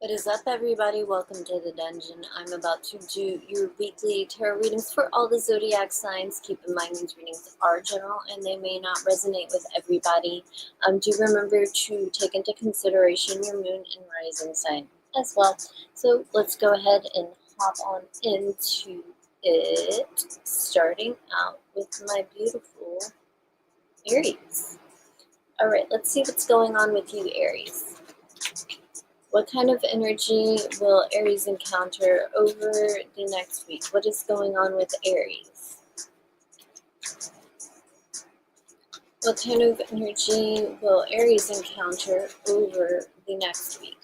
What is up, everybody? Welcome to the dungeon. I'm about to do your weekly tarot readings for all the zodiac signs. Keep in mind these readings are general and they may not resonate with everybody. Do remember to take into consideration your moon and rising sign as well. So let's go ahead and hop on into it, starting out with my beautiful Aries. All right, let's see what's going on with you, Aries. What kind of energy will Aries encounter over the next week? What is going on with Aries? What kind of energy will Aries encounter over the next week?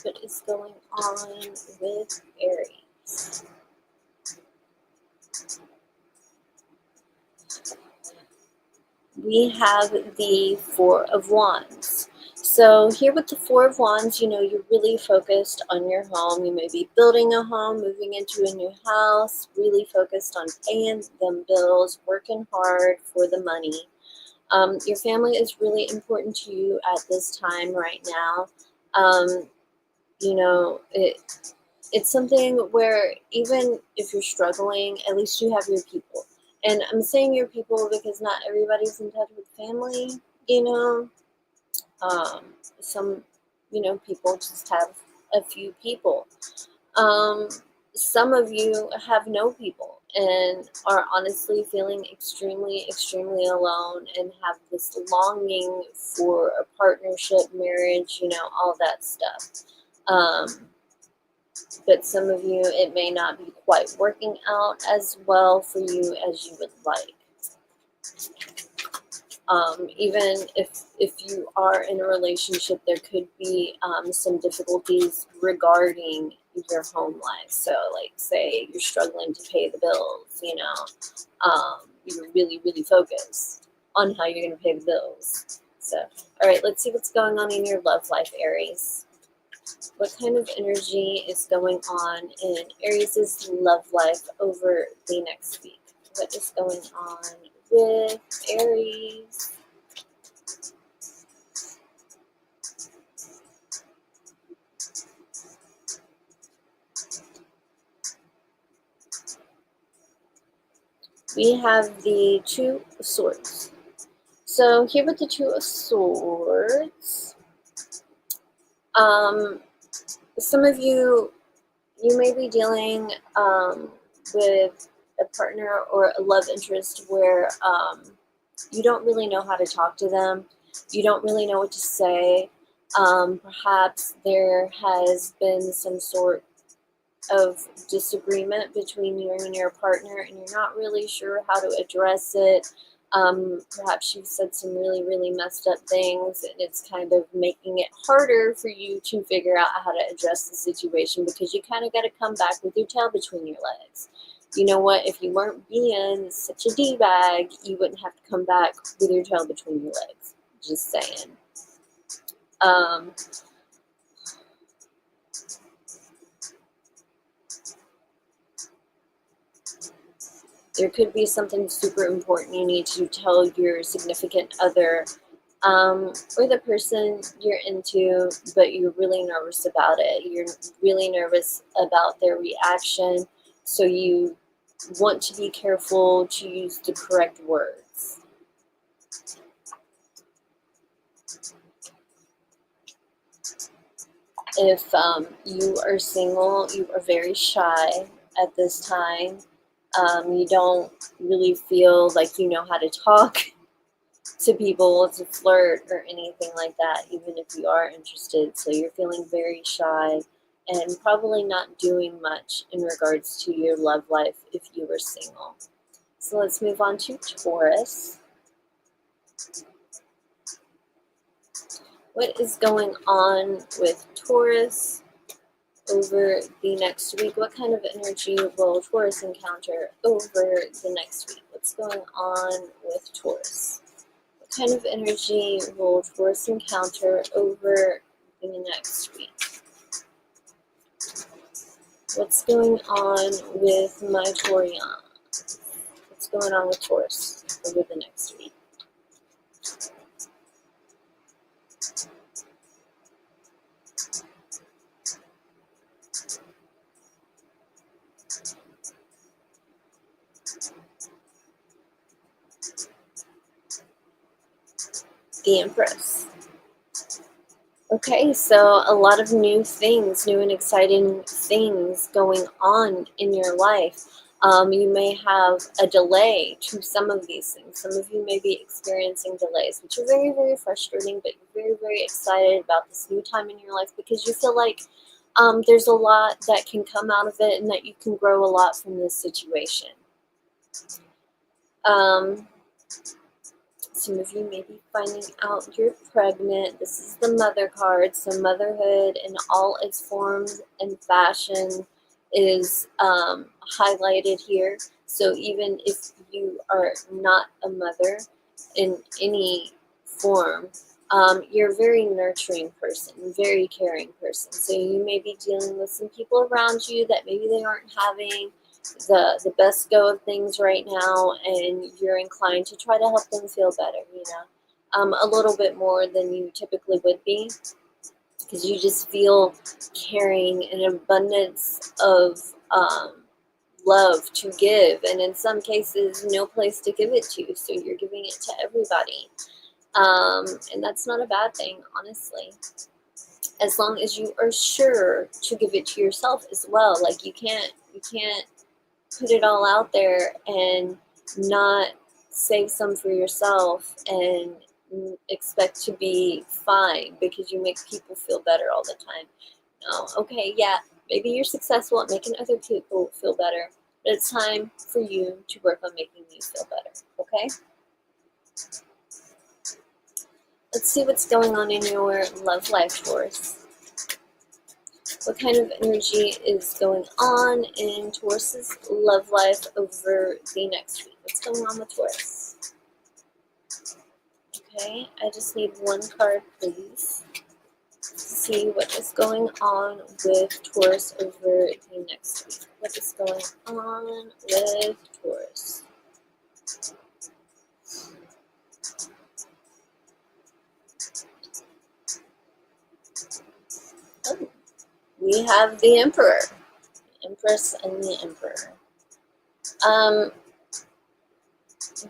What is going on with Aries? We have the Four of Wands. So here with the Four of Wands, you're really focused on your home. You may be building a home, moving into a new house, really focused on paying them bills, working hard for the money. Your family is really important to you at this time right now. It's something where even if you're struggling, at least you have your people. And I'm saying your people because not everybody's in touch with family, you know. Some, people just have a few people. Um, some of you have no people and are honestly feeling extremely, extremely alone and have this longing for a partnership, marriage, all that stuff. But some of you, it may not be quite working out as well for you as you would like. Even if you are in a relationship, there could be some difficulties regarding your home life. So, like, say you're struggling to pay the bills, you're really, really focused on how you're going to pay the bills. So, all right, let's see what's going on in your love life, Aries. What kind of energy is going on in Aries' love life over the next week? What is going on with Aries? We have the Two of Swords. So here with the Two of Swords, some of you may be dealing with a partner or a love interest where you don't really know how to talk to them. You don't really know what to say. Perhaps there has been some sort of disagreement between you and your partner and you're not really sure how to address it. Perhaps you've said some really, really messed up things and it's kind of making it harder for you to figure out how to address the situation because you kind of got to come back with your tail between your legs. You know what? If you weren't being such a D-bag, you wouldn't have to come back with your tail between your legs. Just saying. There could be something super important you need to tell your significant other or the person you're into, but you're really nervous about it. You're really nervous about their reaction, so you want to be careful to use the correct words. If you are single, you are very shy at this time. You don't really feel like you know how to talk to people, to flirt or anything like that, even if you are interested. So you're feeling very shy and probably not doing much in regards to your love life if you were single. So let's move on to Taurus. What is going on with Taurus over the next week? What kind of energy will Taurus encounter over the next week? What's going on with Taurus? What kind of energy will Taurus encounter over the next week? What's going on with my Taurian? What's going on with Taurus over the next week? the Empress. Okay, so a lot of new things, new and exciting things going on in your life. You may have a delay to some of these things. Some of you may be experiencing delays, which are very, very frustrating, but you're very, very excited about this new time in your life because you feel like there's a lot that can come out of it and that you can grow a lot from this situation. Some of you may be finding out you're pregnant. This is the mother card, so motherhood in all its forms and fashion is highlighted here. So even if you are not a mother in any form, you're a very nurturing person, very caring person. So you may be dealing with some people around you that maybe they aren't having the best go of things right now, and you're inclined to try to help them feel better, a little bit more than you typically would be, because you just feel caring and abundance of love to give, and in some cases no place to give it to, so you're giving it to everybody, and that's not a bad thing, honestly, as long as you are sure to give it to yourself as well. Like you can't put it all out there and not save some for yourself and expect to be fine because you make people feel better all the time. No, okay, yeah, maybe you're successful at making other people feel better, but it's time for you to work on making you feel better, okay? Let's see what's going on in your love life, Taurus. What kind of energy is going on in Taurus's love life over the next week? What's going on with Taurus? Okay, I just need one card, please, to see what is going on with Taurus over the next week. What is going on with Taurus? Oh, we have the Emperor, the Empress, and the Emperor.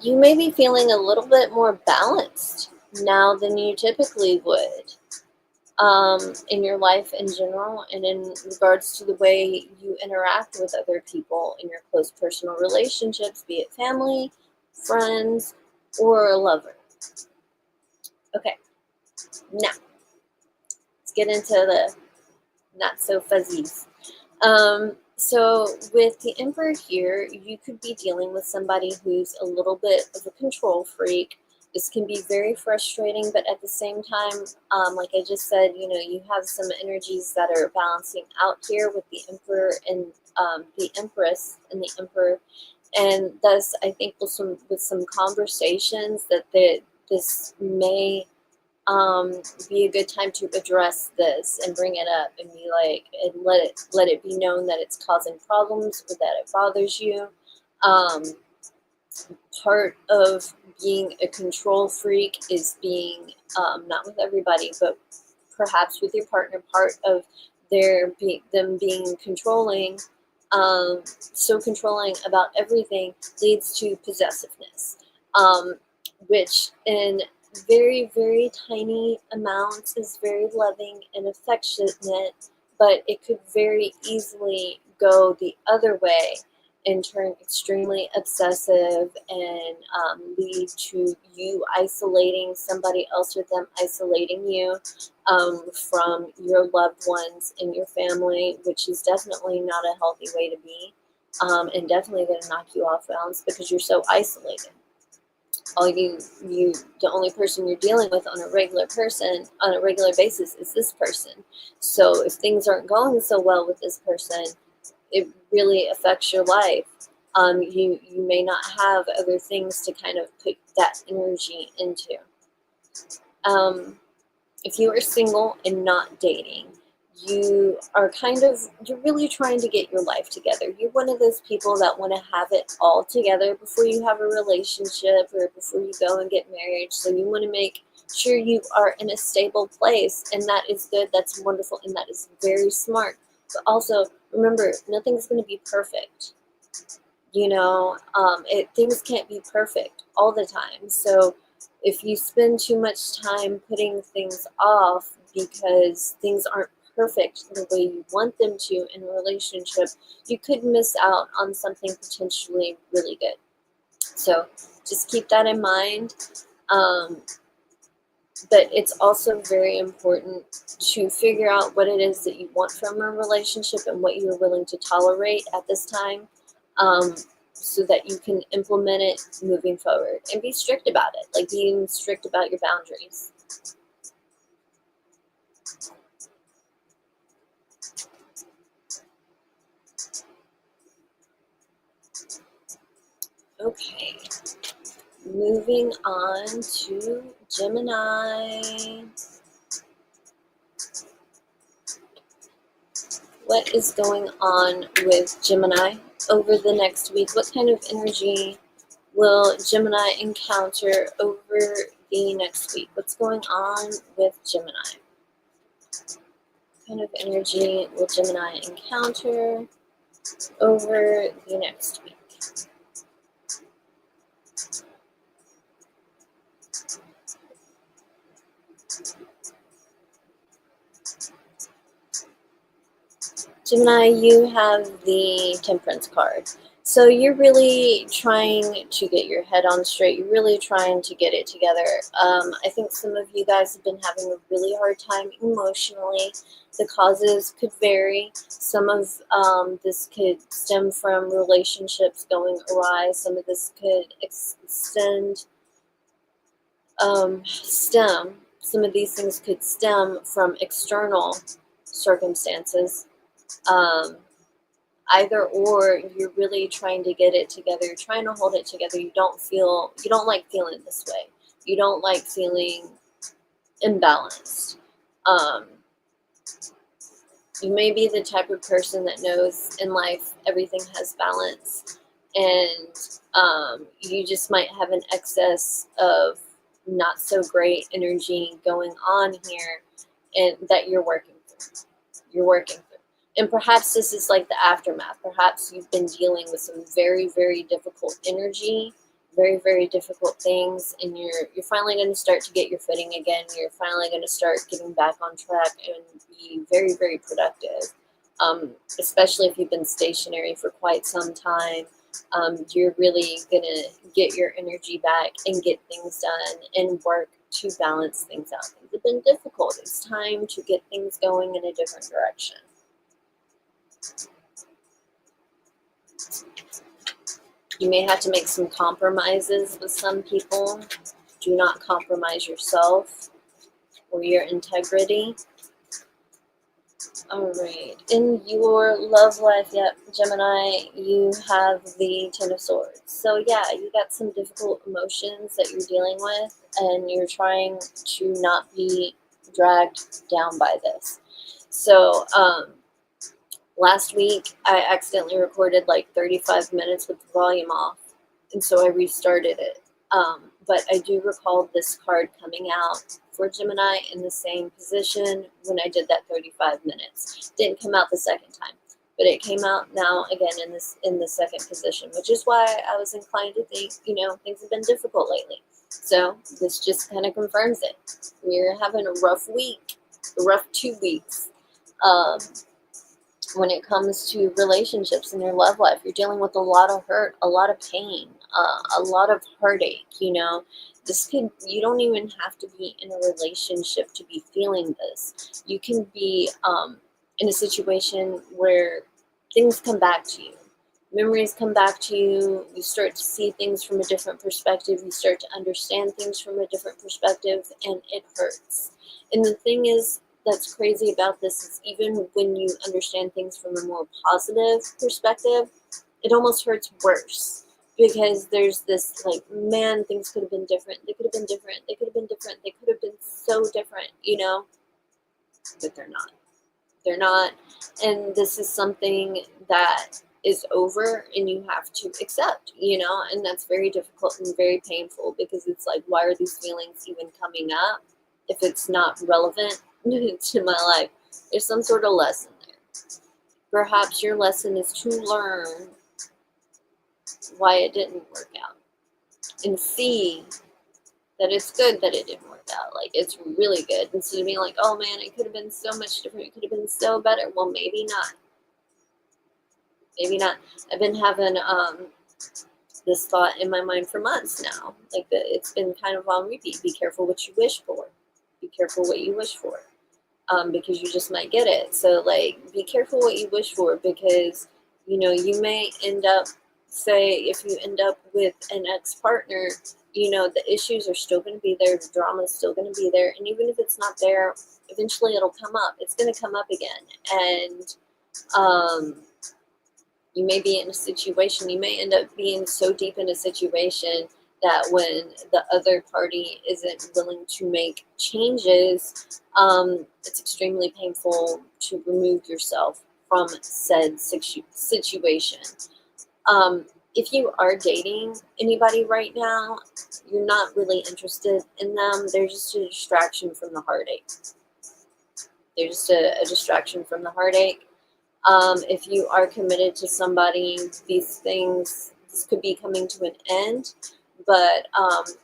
You may be feeling a little bit more balanced now than you typically would in your life in general, and in regards to the way you interact with other people in your close personal relationships, be it family, friends, or a lover. Okay, now let's get into the not so fuzzies. So with the Emperor here, you could be dealing with somebody who's a little bit of a control freak. This can be very frustrating, but at the same time, like I just said, you have some energies that are balancing out here with the Emperor and the Empress and the Emperor, and thus I think with some conversations that this may be a good time to address this and bring it up and be like, and let it be known that it's causing problems or that it bothers you. Part of being a control freak is being not with everybody, but perhaps with your partner. Part of them being controlling, so controlling about everything, leads to possessiveness, which in very, very tiny amounts is very loving and affectionate, but it could very easily go the other way and turn extremely obsessive and lead to you isolating somebody else or them isolating you from your loved ones and your family, which is definitely not a healthy way to be, and definitely going to knock you off balance because you're so isolated. The only person you're dealing with on a regular basis is this person. So if things aren't going so well with this person, it really affects your life. You may not have other things to kind of put that energy into. If you are single and not dating, you're really trying to get your life together. You're one of those people that want to have it all together before you have a relationship or before you go and get married. So you want to make sure you are in a stable place, and that is good, that's wonderful, and that is very smart. But also, remember, nothing's going to be perfect. Things can't be perfect all the time. So If you spend too much time putting things off because things aren't perfect the way you want them to in a relationship, you could miss out on something potentially really good. So just keep that in mind. Um, but it's also very important to figure out what it is that you want from a relationship and what you're willing to tolerate at this time, um, so that you can implement it moving forward and be strict about it, like being strict about your boundaries. Okay, moving on to Gemini. What is going on with Gemini over the next week? What kind of energy will Gemini encounter over the next week? What's going on with Gemini? What kind of energy will Gemini encounter over the next week? Gemini, you have the Temperance card. So you're really trying to get your head on straight. You're really trying to get it together. I think some of you guys have been having a really hard time emotionally. The causes could vary. Some of this could stem from relationships going awry. Some of this could some of these things could stem from external circumstances. Um, Either or, you're really trying to get it together. You're trying to hold it together. You don't like feeling this way. You don't like feeling imbalanced. Um, you may be the type of person that knows in life everything has balance, and you just might have an excess of not so great energy going on here, and that you're working through. You're working through. And perhaps this is like the aftermath. Perhaps you've been dealing with some very, very difficult energy, very, very difficult things, and you're finally going to start to get your footing again. You're finally going to start getting back on track and be very, very productive. Especially if you've been stationary for quite some time, you're really going to get your energy back and get things done and work to balance things out. Things have been difficult. It's time to get things going in a different direction. You may have to make some compromises with some people. Do not compromise yourself or your integrity. All right. In your love life, yep, Gemini, you have the Ten of Swords. So yeah, you got some difficult emotions that you're dealing with, and you're trying to not be dragged down by this. So, last week, I accidentally recorded like 35 minutes with the volume off, and so I restarted it. But I do recall this card coming out for Gemini in the same position when I did that 35 minutes. Didn't come out the second time, but it came out now again in the second position, which is why I was inclined to think, things have been difficult lately. So this just kind of confirms it. You're having a rough week, a rough 2 weeks. When it comes to relationships in your love life, you're dealing with a lot of hurt, a lot of pain, a lot of heartache. You don't even have to be in a relationship to be feeling this. You can be in a situation where things come back to you. Memories come back to you. You start to see things from a different perspective. You start to understand things from a different perspective, and it hurts. And the thing is, that's crazy about this is even when you understand things from a more positive perspective, it almost hurts worse, because there's this like, man, things could have been different. They could have been different. They could have been different. They could have been so different, but they're not. They're not. And this is something that is over and you have to accept, and that's very difficult and very painful, because it's like, why are these feelings even coming up if it's not relevant to my life? There's some sort of lesson there. Perhaps your lesson is to learn why it didn't work out and see that it's good that it didn't work out. Like, it's really good. Instead of being like, oh man, it could have been so much different. It could have been so better. Well, maybe not. Maybe not. I've been having this thought in my mind for months now. Like, it's been kind of on repeat. Be careful what you wish for. Be careful what you wish for. Because you just might get it. So, like, be careful what you wish for, because, you know, you may end up, say, if you end up with an ex-partner, you know, the issues are still going to be there, the drama is still going to be there, and even if it's not there, eventually it'll come up. It's going to come up again, and you may be in a situation, you may end up being so deep in a situation that when the other party isn't willing to make changes, it's extremely painful to remove yourself from said situation. If you are dating anybody right now, you're not really interested in them. They're just a distraction from the heartache. They're just a distraction from the heartache. If you are committed to somebody, this could be coming to an end. But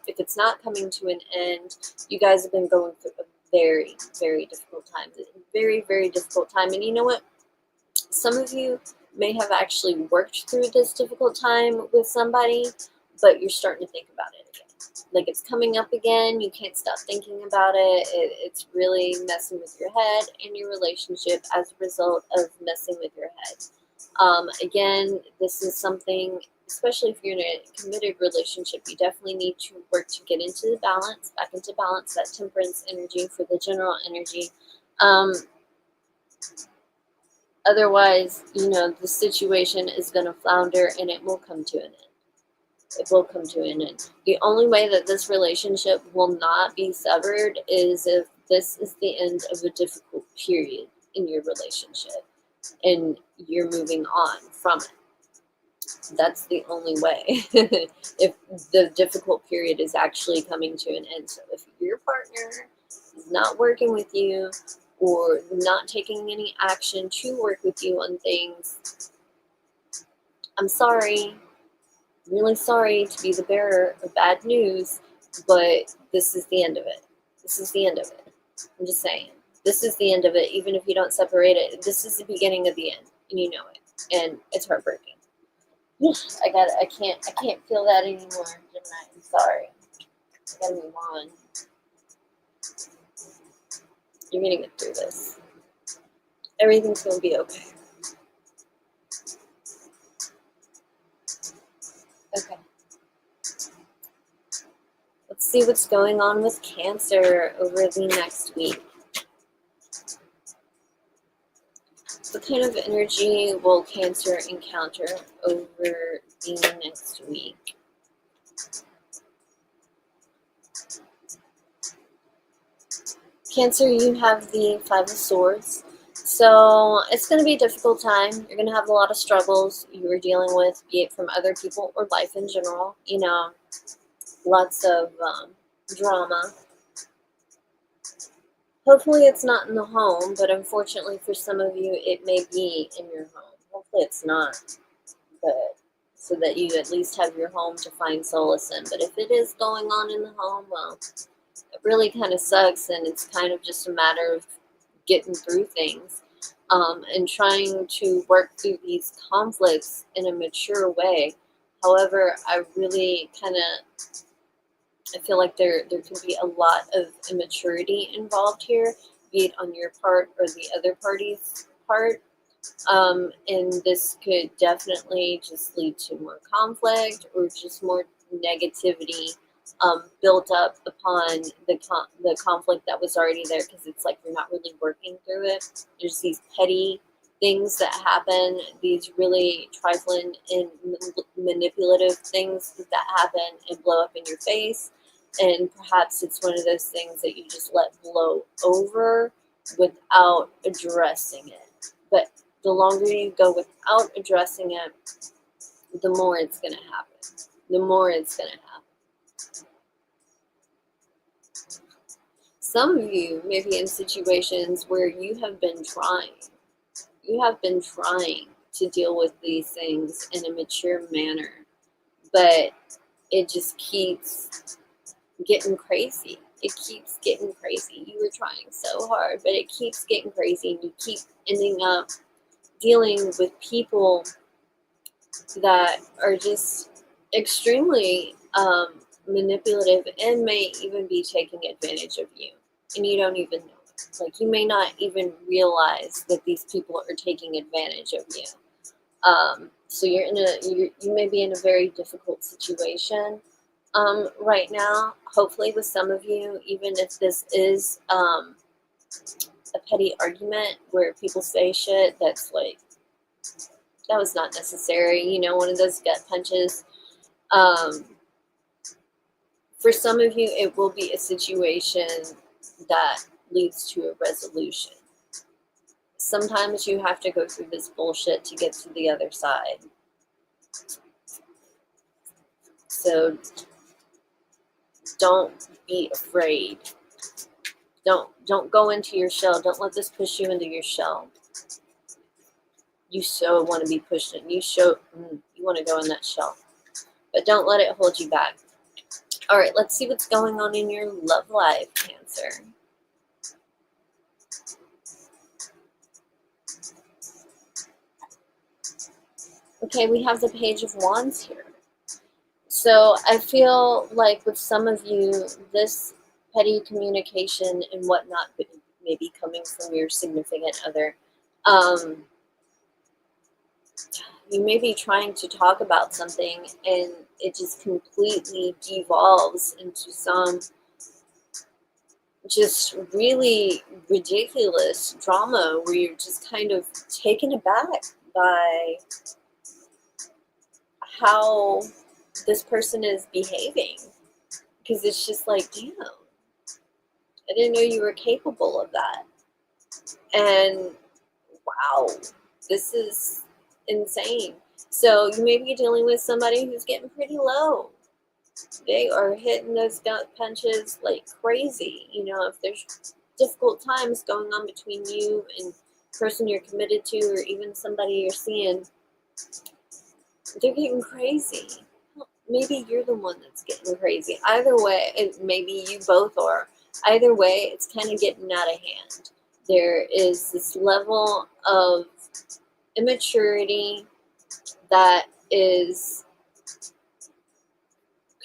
if it's not coming to an end, you guys have been going through a very, very difficult time. Very, very difficult time. And you know what? Some of you may have actually worked through this difficult time with somebody, but you're starting to think about it again. Like, it's coming up again. You can't stop thinking about it. It's really messing with your head and your relationship as a result of messing with your head. Again, this is something, especially if you're in a committed relationship, you definitely need to work to get into the balance, back into balance, that temperance energy for the general energy. Otherwise, you know, the situation is going to flounder and it will come to an end. It will come to an end. The only way that this relationship will not be severed is if this is the end of a difficult period in your relationship and you're moving on from it. That's the only way. If the difficult period is actually coming to an end. So if your partner is not working with you or not taking any action to work with you on things, I'm sorry. Really sorry to be the bearer of bad news, but this is the end of it. This is the end of it. I'm just saying. This is the end of it. Even if you don't separate it, this is the beginning of the end, and you know it. And it's heartbreaking. I can't feel that anymore tonight. I'm sorry. I gotta move on. You're gonna get through this. Everything's gonna be okay. Okay. Let's see what's going on with Cancer over the next week. What kind of energy will Cancer encounter over the next week? Cancer, you have the Five of Swords. So it's going to be a difficult time. You're going to have a lot of struggles you are dealing with, be it from other people or life in general. You know, lots of drama. Hopefully it's not in the home, but unfortunately for some of you, it may be in your home. Hopefully it's not, but so that you at least have your home to find solace in. But if it is going on in the home, well, it really kind of sucks, and it's kind of just a matter of getting through things and trying to work through these conflicts in a mature way. However, I really I feel like there could be a lot of immaturity involved here, be it on your part or the other party's part. And this could definitely just lead to more conflict or just more negativity built up upon the conflict that was already there, because it's like you're not really working through it. There's these petty things that happen, these really trifling and manipulative things that happen and blow up in your face. And perhaps it's one of those things that you just let blow over without addressing it. But the longer you go without addressing it, the more it's going to happen. The more it's going to happen. Some of you may be in situations where you have been trying. You have been trying to deal with these things in a mature manner, but it just keeps getting crazy. It keeps getting crazy. You were trying so hard, but it keeps getting crazy, and you keep ending up dealing with people that are just extremely manipulative and may even be taking advantage of you, and you don't even know it. Like, you may not even realize that these people are taking advantage of you. So you may be in a very difficult situation right now. Hopefully, with some of you, even if this is a petty argument where people say shit that's like, that was not necessary, one of those gut punches. For some of you, it will be a situation that leads to a resolution. Sometimes you have to go through this bullshit to get to the other side. So don't be afraid. Don't go into your shell. Don't let this push you into your shell. You so want to be pushed in. You want to go in that shell. But don't let it hold you back. All right, let's see what's going on in your love life, Cancer. Okay, we have the Page of Wands here. So I feel like with some of you, this petty communication and whatnot may be coming from your significant other. You may be trying to talk about something and it just completely devolves into some just really ridiculous drama where you're just kind of taken aback by how this person is behaving, because it's just like, damn, I didn't know you were capable of that. And wow, this is insane. So you may be dealing with somebody who's getting pretty low. They are hitting those gut punches like crazy. If there's difficult times going on between you and the person you're committed to, or even somebody you're seeing, they're getting crazy. Maybe you're the one that's getting crazy. Either way, maybe you both are. Either way, it's kind of getting out of hand. There is this level of immaturity that is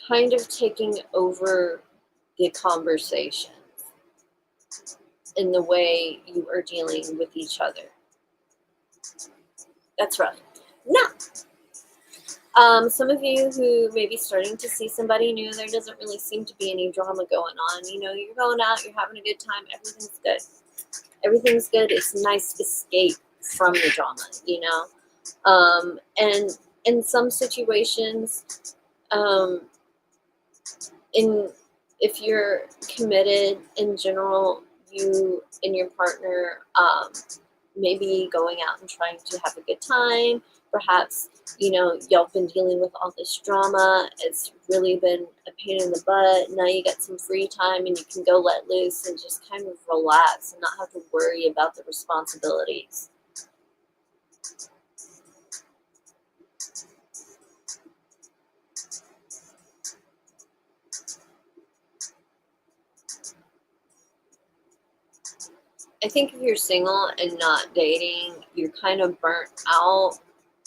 kind of taking over the conversation in the way you are dealing with each other. That's rough. Now, some of you who may be starting to see somebody new, there doesn't really seem to be any drama going on. You're going out, you're having a good time, everything's good. Everything's good. It's a nice escape from the drama, And in some situations, if you're committed in general, you and your partner maybe going out and trying to have a good time. Perhaps, y'all been dealing with all this drama. It's really been a pain in the butt. Now you got some free time and you can go let loose and just kind of relax and not have to worry about the responsibilities. I think if you're single and not dating, you're kind of burnt out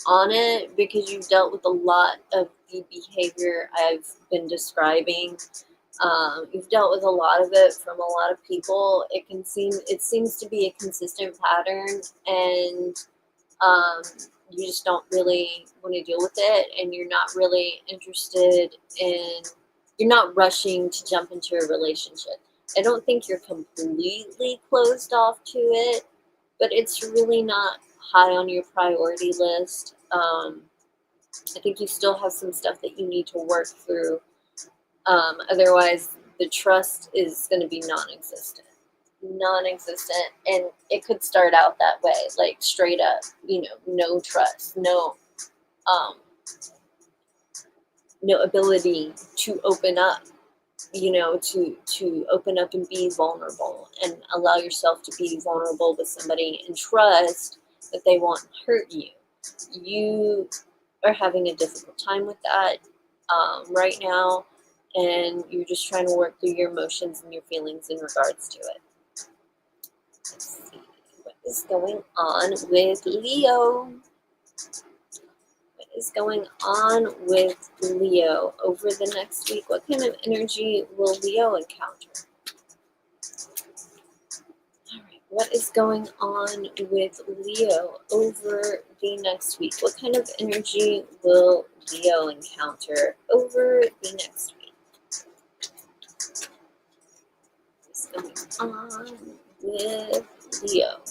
on it because you've dealt with a lot of the behavior I've been describing. You've dealt with a lot of it from a lot of people. It seems to be a consistent pattern, and you just don't really want to deal with it, and you're not really interested in. You're not rushing to jump into a relationship. I don't think you're completely closed off to it, but it's really not high on your priority list. I think you still have some stuff that you need to work through. Otherwise, the trust is going to be non-existent, and it could start out that way, like straight up, no trust, no ability to open up, to open up and be vulnerable and allow yourself to be vulnerable with somebody and trust that they won't hurt you. You are having a difficult time with that right now, and you're just trying to work through your emotions and your feelings in regards to it. Let's see what is going on with Leo. What is going on with Leo over the next week? What kind of energy will Leo encounter? All right, what is going on with Leo over the next week? What kind of energy will Leo encounter over the next week? What's going on with Leo?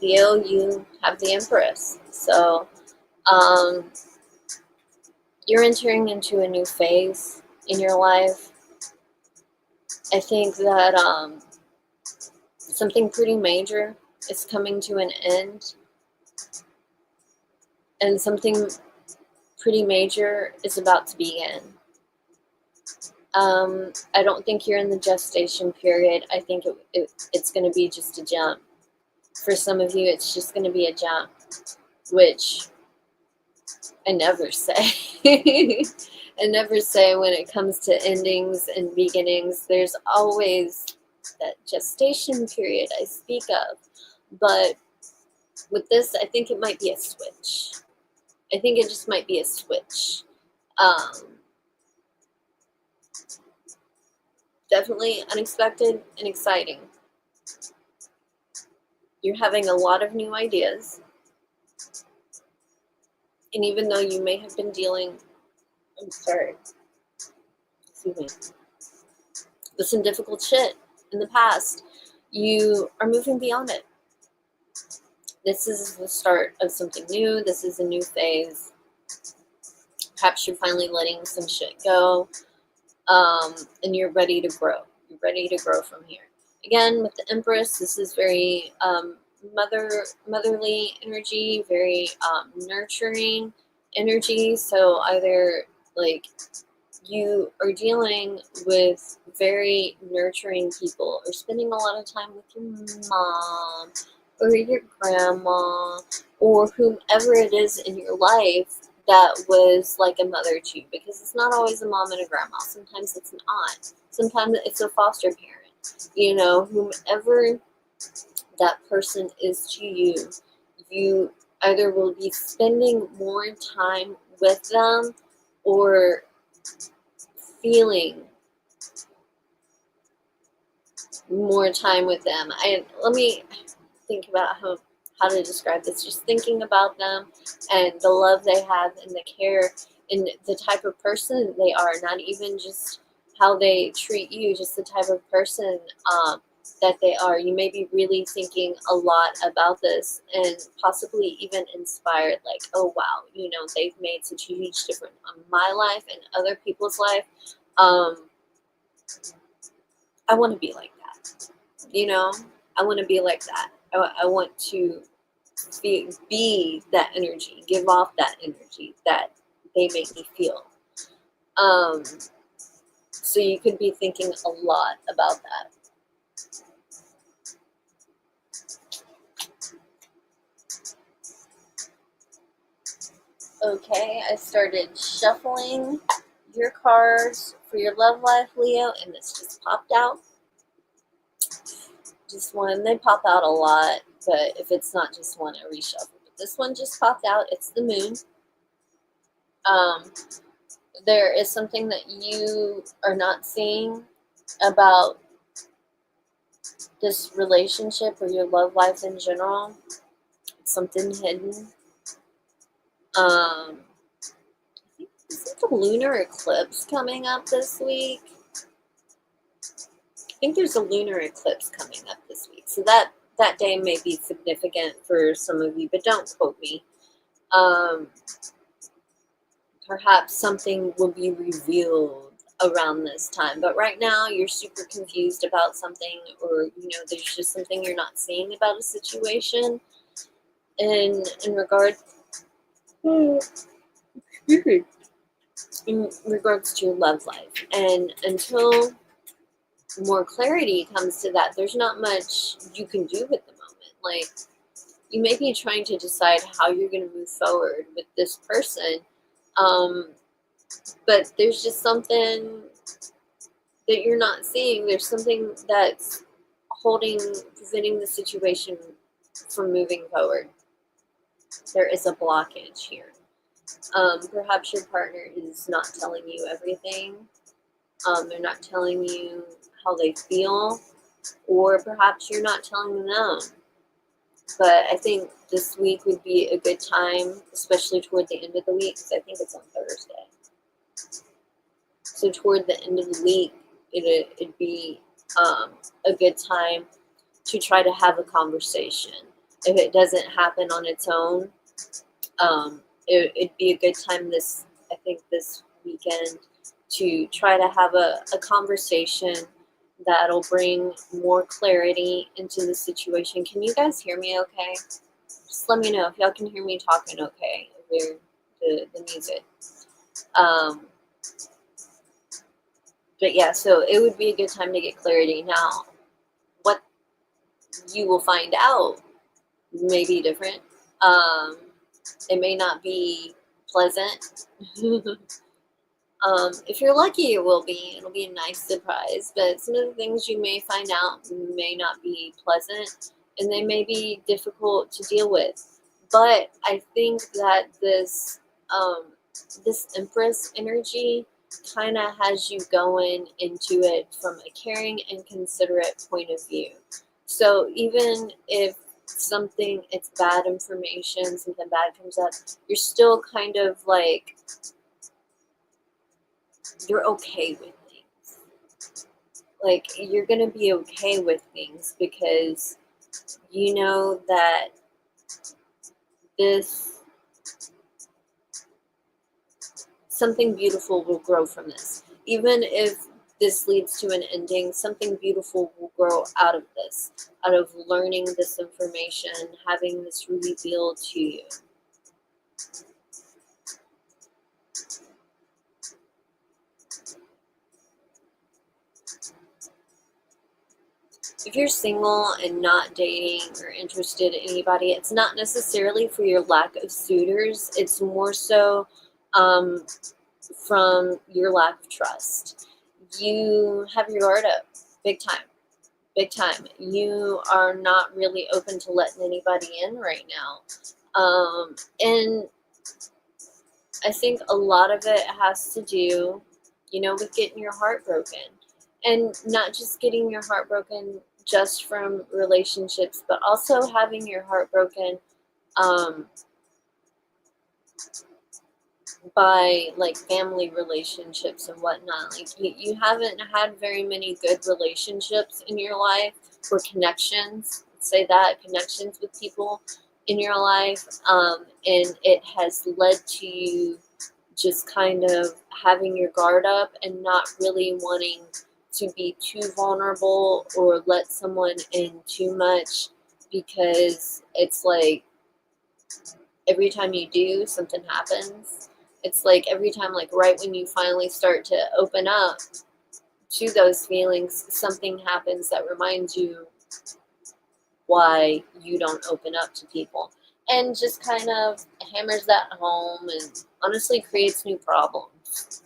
Leo, you have the Empress. So you're entering into a new phase in your life. I think that something pretty major is coming to an end, and something pretty major is about to begin. I don't think you're in the gestation period. I think it's going to be just a jump. For some of you, it's just going to be a jump, which I never say. I never say when it comes to endings and beginnings. There's always that gestation period I speak of. But with this, I think it might be a switch. I think it just might be a switch. Definitely unexpected and exciting. You're having a lot of new ideas. And even though you may have been dealing, excuse me, with some difficult shit in the past, you are moving beyond it. This is the start of something new. This is a new phase. Perhaps you're finally letting some shit go, and you're ready to grow. You're ready to grow from here. Again, with the Empress, this is very motherly energy, very nurturing energy. So either like you are dealing with very nurturing people, or spending a lot of time with your mom or your grandma or whomever it is in your life that was like a mother to you, because it's not always a mom and a grandma. Sometimes it's an aunt. Sometimes it's a foster parent. You know, whomever that person is to you, you either will be spending more time with them or feeling more time with them. Let me think about how to describe this. Just thinking about them and the love they have and the care and the type of person they are, not even just how they treat you, just the type of person that they are. You may be really thinking a lot about this and possibly even inspired, like, oh wow, you know, they've made such a huge difference on my life and other people's life. I want to be like that. You know, I want to be like that. I want to be that energy, give off that energy that they make me feel. So you could be thinking a lot about that. Okay, I started shuffling your cards for your love life, Leo, and this just popped out. Just one. They pop out a lot, but if it's not just one, I reshuffle. But this one just popped out. It's the moon. There is something that you are not seeing about this relationship or your love life in general. It's something hidden. I think there's like a lunar eclipse coming up this week. I think there's a lunar eclipse coming up this week. So that day may be significant for some of you, but don't quote me. Perhaps something will be revealed around this time, but right now you're super confused about something, or you know, there's just something you're not seeing about a situation in regards in regards to your love life. And until more clarity comes to that, there's not much you can do at the moment. Like, you may be trying to decide how you're going to move forward with this person, but there's just something that you're not seeing. There's something that's preventing the situation from moving forward. There is a blockage here. Perhaps your partner is not telling you everything. They're not telling you how they feel, or perhaps you're not telling them. But I think this week would be a good time, especially toward the end of the week, because I think it's on Thursday. So toward the end of the week, it'd be a good time to try to have a conversation. If it doesn't happen on its own, it'd be a good time this weekend to try to have a conversation that'll bring more clarity into the situation. Can you guys hear me okay? Just let me know if y'all can hear me talking okay over the music. But yeah, so it would be a good time to get clarity. Now, what you will find out may be different. It may not be pleasant. If you're lucky, it will be. It'll be a nice surprise. But some of the things you may find out may not be pleasant, and they may be difficult to deal with. But I think that this Empress energy kind of has you going into it from a caring and considerate point of view. So even if it's bad information, something bad comes up, you're still kind of like, you're okay with things. Like, you're going to be okay with things because you know that something beautiful will grow from this. Even if this leads to an ending, something beautiful will grow out of this, out of learning this information, having this revealed to you. If you're single and not dating or interested in anybody, it's not necessarily for your lack of suitors. It's more so from your lack of trust. You have your guard up big time. Big time. You are not really open to letting anybody in right now. And I think a lot of it has to do, with getting your heart broken. And not just getting your heart broken just from relationships, but also having your heart broken by like family relationships and whatnot. Like you haven't had very many good relationships in your life, or connections, say that, connections with people in your life, and it has led to you just kind of having your guard up and not really wanting to be too vulnerable or let someone in too much, because it's like every time you do, something happens. It's like every time, like right when you finally start to open up to those feelings, something happens that reminds you why you don't open up to people, and just kind of hammers that home and honestly creates new problems.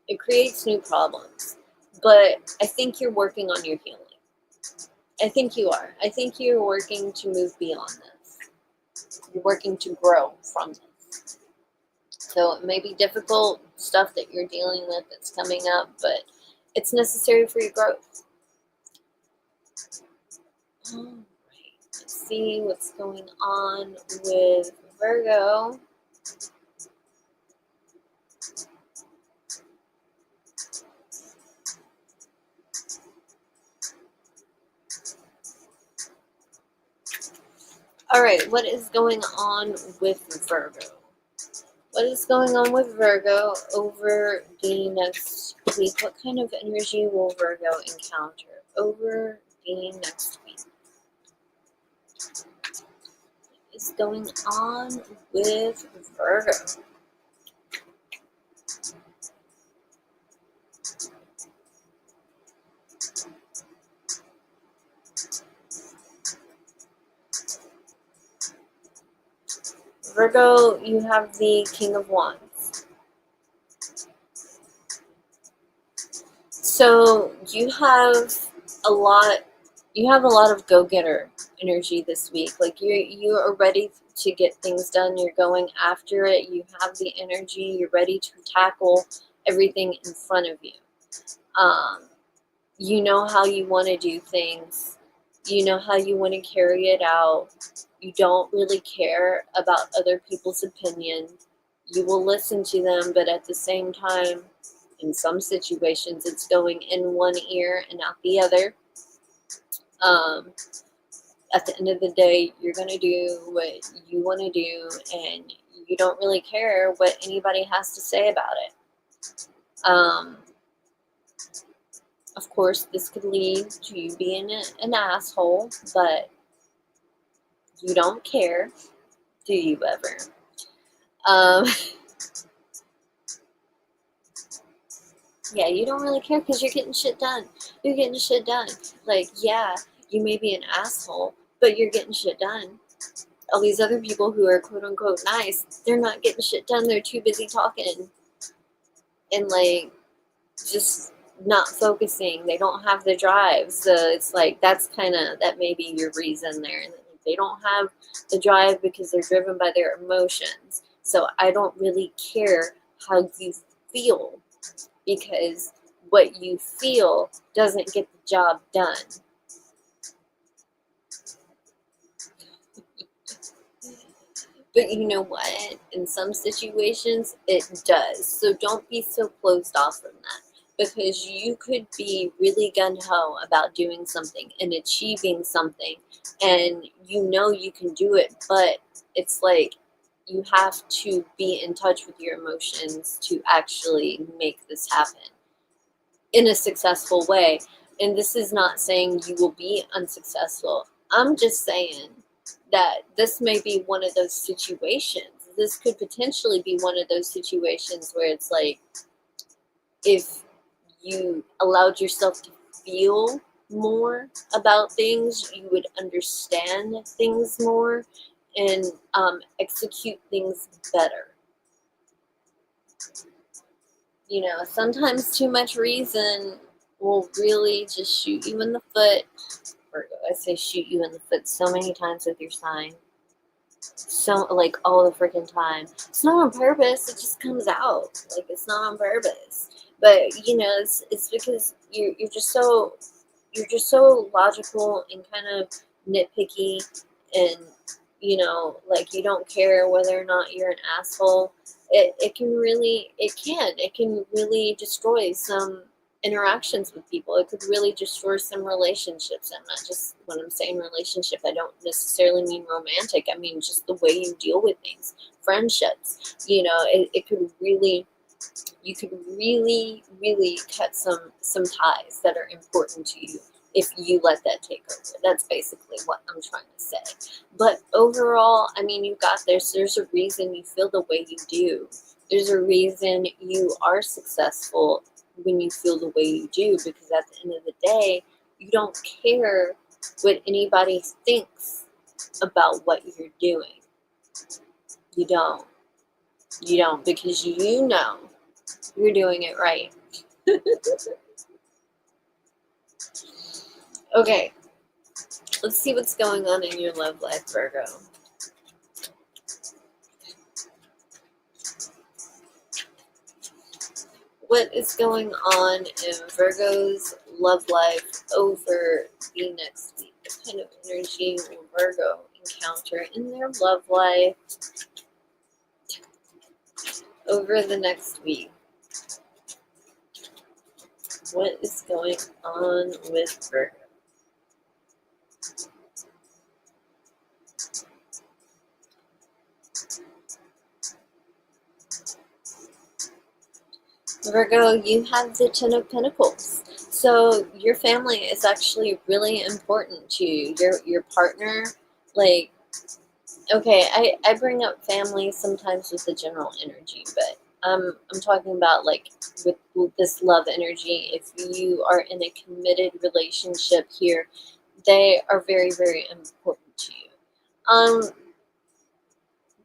It creates new problems. But I think you're working on your healing. I think you are. I think you're working to move beyond this. You're working to grow from this. So it may be difficult stuff that you're dealing with that's coming up, but it's necessary for your growth. All right. Let's see what's going on with Virgo. All right, what is going on with Virgo? What is going on with Virgo over the next week? What kind of energy will Virgo encounter over the next week? What is going on with Virgo? Virgo, you have the King of Wands. So you have a lot of go-getter energy this week. Like you are ready to get things done. You're going after it. You have the energy. You're ready to tackle everything in front of you. You know how you want to do things. You know how you want to carry it out. You don't really care about other people's opinion. You will listen to them, but at the same time, in some situations, it's going in one ear and out the other. At the end of the day, you're going to do what you want to do, and you don't really care what anybody has to say about it. Of course, this could lead to you being an asshole, but you don't care, do you ever? Yeah, you don't really care because you're getting shit done. You're getting shit done. Like, yeah, you may be an asshole, but you're getting shit done. All these other people who are quote unquote nice, they're not getting shit done. They're too busy talking and like just not focusing. They don't have the drive. So it's like that may be your reason there. They don't have the drive because they're driven by their emotions. So I don't really care how you feel, because what you feel doesn't get the job done. But you know what? In some situations, it does. So don't be so closed off from that. Because you could be really gung-ho about doing something and achieving something, and you know you can do it, but it's like you have to be in touch with your emotions to actually make this happen in a successful way. And this is not saying you will be unsuccessful. I'm just saying that this may be one of those situations. This could potentially be one of those situations where it's like, if you allowed yourself to feel more about things, you would understand things more and execute things better. You know, sometimes too much reason will really just shoot you in the foot. Virgo, I say shoot you in the foot so many times with your sign. So, like, all the freaking time. It's not on purpose, it just comes out. Like, it's not on purpose. But, you know, it's because you're just so logical and kind of nitpicky, and you know, like, you don't care whether or not you're an asshole. It can really destroy some interactions with people. It could really destroy some relationships. And not just, when I'm saying relationship, I don't necessarily mean romantic. I mean just the way you deal with things, friendships. You know, it could really, you could really cut some ties that are important to you if you let that take over. That's basically what I'm trying to say. But overall, I mean, you got this. There's a reason you feel the way you do. There's a reason you are successful when you feel the way you do, because at the end of the day, you don't care what anybody thinks about what you're doing. You don't. You don't, because you know you're doing it right. Okay, let's see what's going on in your love life, Virgo. What is going on in Virgo's love life over the next week? What kind of energy will Virgo encounter in their love life over the next week? What is going on with Virgo? Virgo, you have the Ten of Pentacles. So your family is actually really important to you. Your partner, like, okay, I bring up family sometimes with the general energy, but I'm talking about, like, with this love energy. If you are in a committed relationship here, they are very, very important to you.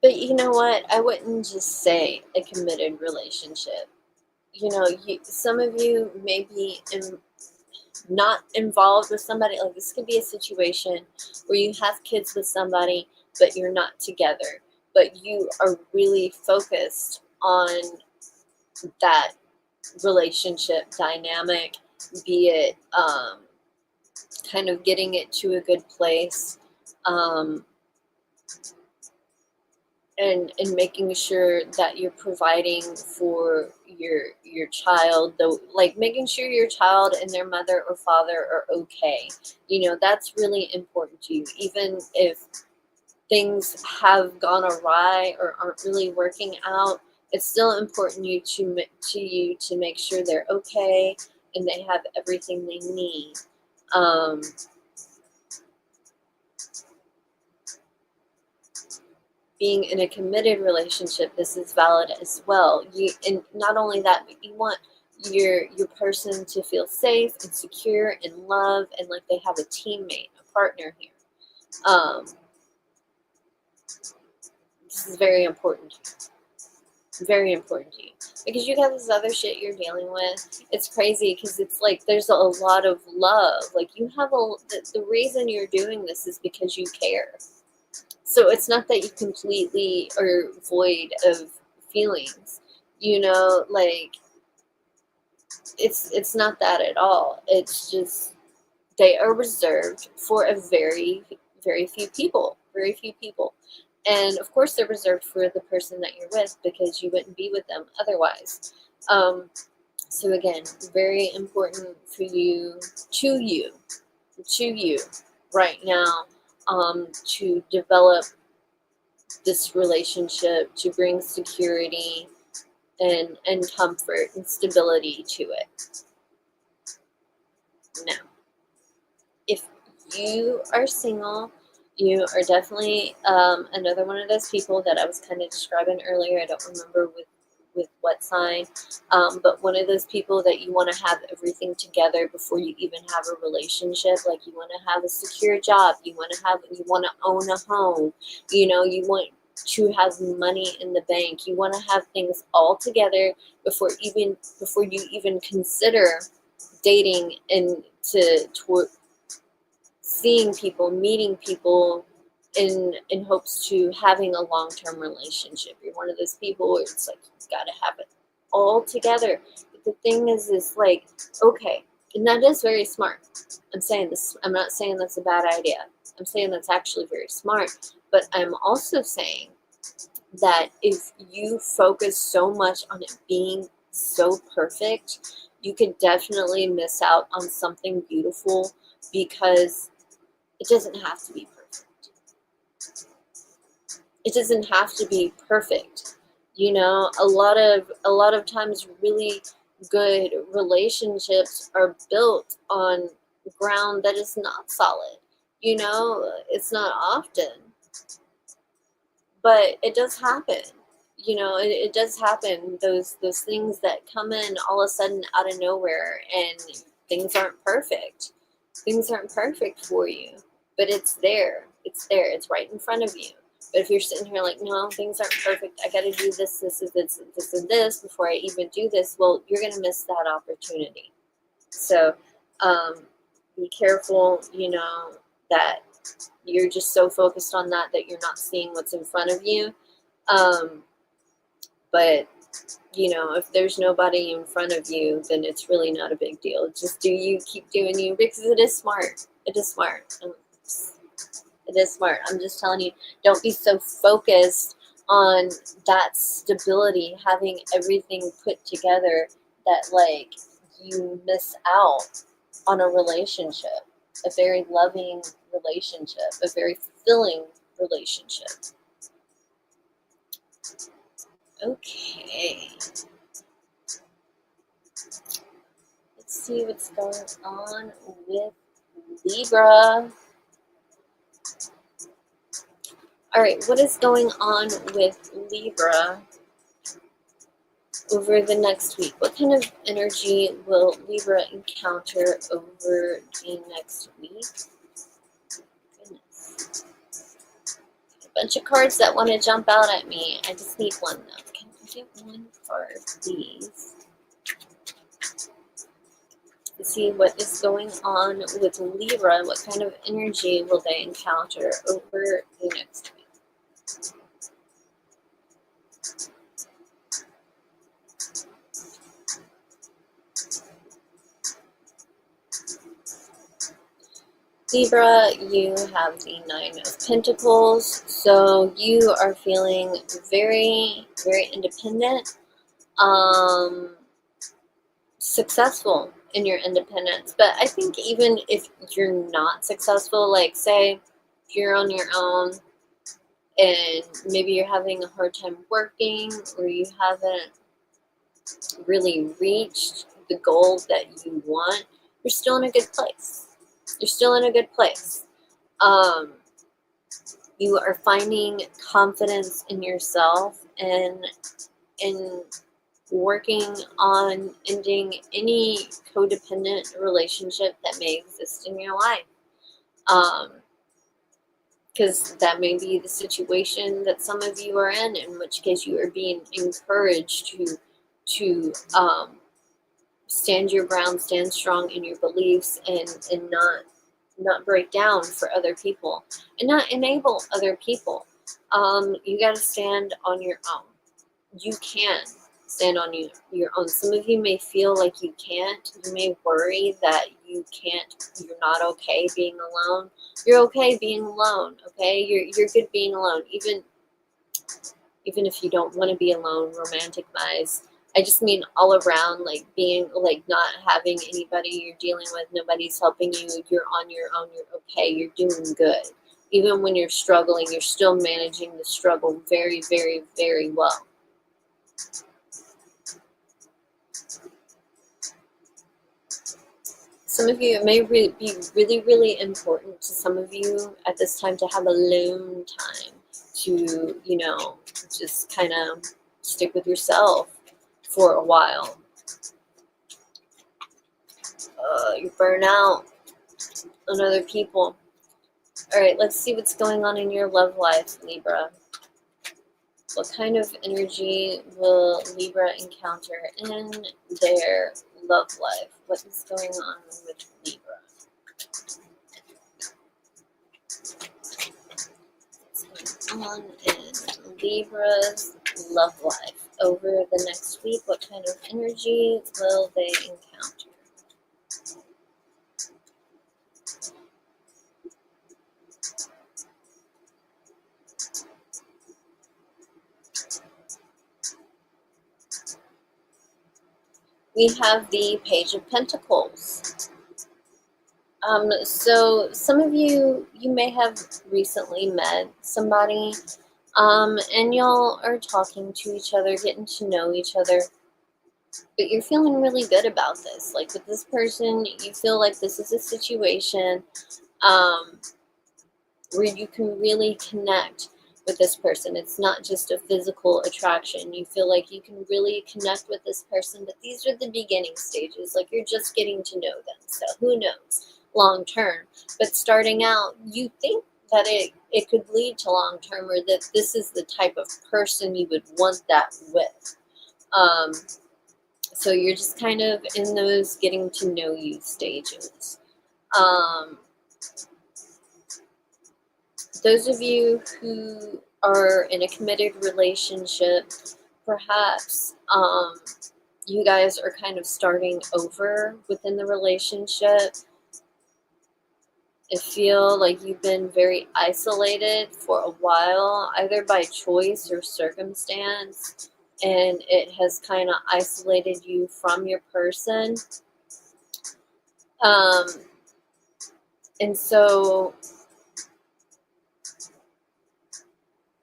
But you know what? I wouldn't just say a committed relationship. Some of you may be not involved with somebody. Like, this could be a situation where you have kids with somebody, but you're not together. But you are really focused on that relationship dynamic, be it kind of getting it to a good place, um, and making sure that you're providing for your child, though, like making sure your child and their mother or father are okay. That's really important to you, even if things have gone awry or aren't really working out. It's still important to you to make sure they're okay and they have everything they need. um, Being in a committed relationship, this is valid as well. And not only that, but you want your person to feel safe and secure and love, and like they have a teammate, a partner here. This is very important. Very important to you, because you got this other shit you're dealing with. It's crazy because it's like there's a lot of love. Like, you have the reason you're doing this is because you care. So it's not that you completely are void of feelings, like it's not that at all. It's just they are reserved for a very, very few people, very few people. And of course they're reserved for the person that you're with, because you wouldn't be with them otherwise. So again, very important for you, to you right now, to develop this relationship, to bring security and comfort and stability to it. Now, if you are single, you are definitely another one of those people that I was kind of describing earlier. I don't remember with what sign, but one of those people that you want to have everything together before you even have a relationship. Like, you want to have a secure job, you want to own a home, you want to have money in the bank, you want to have things all together before you even consider dating and to seeing people, meeting people in hopes to having a long-term relationship. You're one of those people where it's like you've got to have it all together. But the thing is like, okay, and that is very smart. I'm not saying that's a bad idea. I'm saying that's actually very smart. But I'm also saying that if you focus so much on it being so perfect, you could definitely miss out on something beautiful, because it doesn't have to be perfect. It doesn't have to be perfect. A lot of times really good relationships are built on ground that is not solid. It's not often, but it does happen. It does happen. Those things that come in all of a sudden out of nowhere, and things aren't perfect. Things aren't perfect for you, but it's there. It's there. It's right in front of you. But if you're sitting here like, no, things aren't perfect, I got to do this, and this before I even do this, well, you're going to miss that opportunity. So be careful, that you're just so focused on that you're not seeing what's in front of you. But if there's nobody in front of you, then it's really not a big deal. Just do you, keep doing you, because it is smart. It is smart. It is smart. I'm just telling you, don't be so focused on that stability, having everything put together, that like you miss out on a relationship, a very loving relationship, a very fulfilling relationship. Okay. Let's see what's going on with Libra. All right, what is going on with Libra over the next week? What kind of energy will Libra encounter over the next week? Goodness. A Bunch of cards that want to jump out at me. I just need one though. Can I get one card, please? To see what is going on with Libra. What kind of energy will they encounter over the next week? Libra, you have the Nine of Pentacles, so you are feeling very, very independent, successful in your independence. But I think even if you're not successful, like say if you're on your own and maybe you're having a hard time working or you haven't really reached the goal that you want, you're still in a good place. You're still in a good place. You are finding confidence in yourself and in working on ending any codependent relationship that may exist in your life. Because that may be the situation that some of you are in which case you are being encouraged to stand your ground, stand strong in your beliefs, and not break down for other people and not enable other people. You got to stand on your own. You can stand on your own. Some of you may feel like you can't. You may worry that you can't. You're not okay being alone. You're okay being alone. Okay, you're good being alone. Even if you don't want to be alone, romantic wise. I just mean all around, like being like not having anybody you're dealing with, nobody's helping you, you're on your own, you're okay, you're doing good. Even when you're struggling, you're still managing the struggle very, very, very well. Some of you, it may be really, really important to some of you at this time to have alone time to, just kind of stick with yourself for a while. You burn out on other people. All right, let's see what's going on in your love life, Libra. What kind of energy will Libra encounter in their love life? What is going on with Libra? What's going on in Libra's love life over the next week? What kind of energy will they encounter? We have the Page of Pentacles. So some of you may have recently met somebody, and y'all are talking to each other, getting to know each other, but you're feeling really good about this. Like with this person, you feel like this is a situation where you can really connect with this person. It's not just a physical attraction. You feel like you can really connect with this person, but these are the beginning stages. Like you're just getting to know them. So who knows long term? But starting out, you think that it could lead to long term, or that this is the type of person you would want that with. So you're just kind of in those getting to know you stages. Those of you who are in a committed relationship, perhaps you guys are kind of starting over within the relationship. I feel like you've been very isolated for a while, either by choice or circumstance, and it has kind of isolated you from your person. And so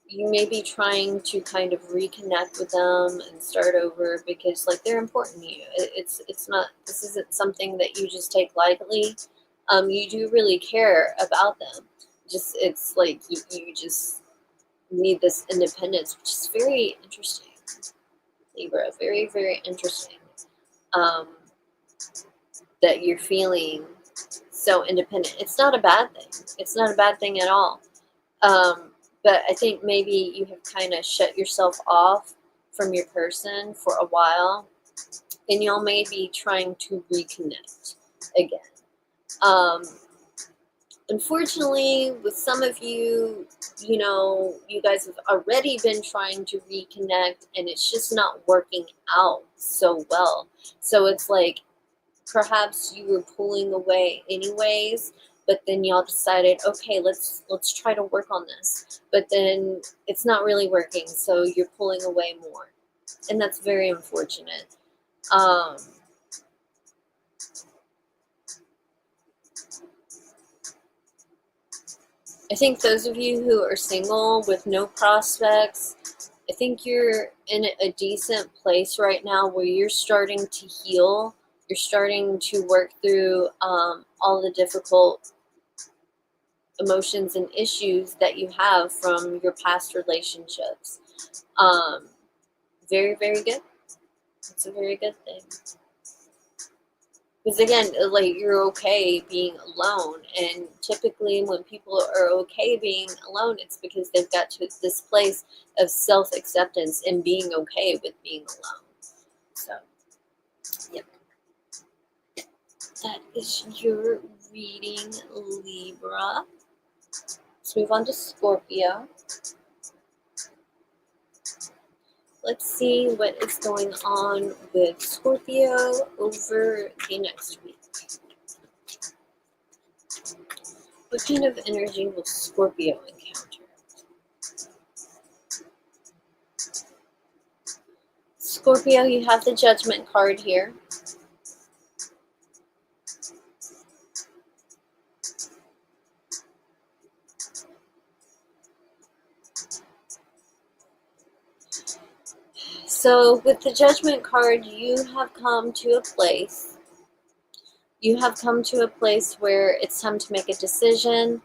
you may be trying to kind of reconnect with them and start over because like they're important to you. It's not, this isn't something that you just take lightly. You do really care about them. Just, it's like you just need this independence, which is very interesting, Libra. Very, very interesting. That you're feeling so independent. It's not a bad thing. It's not a bad thing at all. but I think maybe you have kind of shut yourself off from your person for a while, and y'all may be trying to reconnect again. Unfortunately, with some of you, you guys have already been trying to reconnect, and it's just not working out so well. So it's like perhaps you were pulling away anyways, but then y'all decided, okay, let's try to work on this. But then it's not really working, so you're pulling away more, and that's very unfortunate. I think those of you who are single with no prospects, I think you're in a decent place right now where you're starting to heal. You're starting to work through all the difficult emotions and issues that you have from your past relationships. Very, very good. It's a very good thing. Because again, like, you're okay being alone, and typically when people are okay being alone, it's because they've got to this place of self-acceptance and being okay with being alone. So, yep. That is your reading, Libra. Let's move on to Scorpio. Let's see what is going on with Scorpio over the next week. What kind of energy will Scorpio encounter? Scorpio, you have the Judgment card here. So with the Judgment card, you have come to a place. You have come to a place where it's time to make a decision.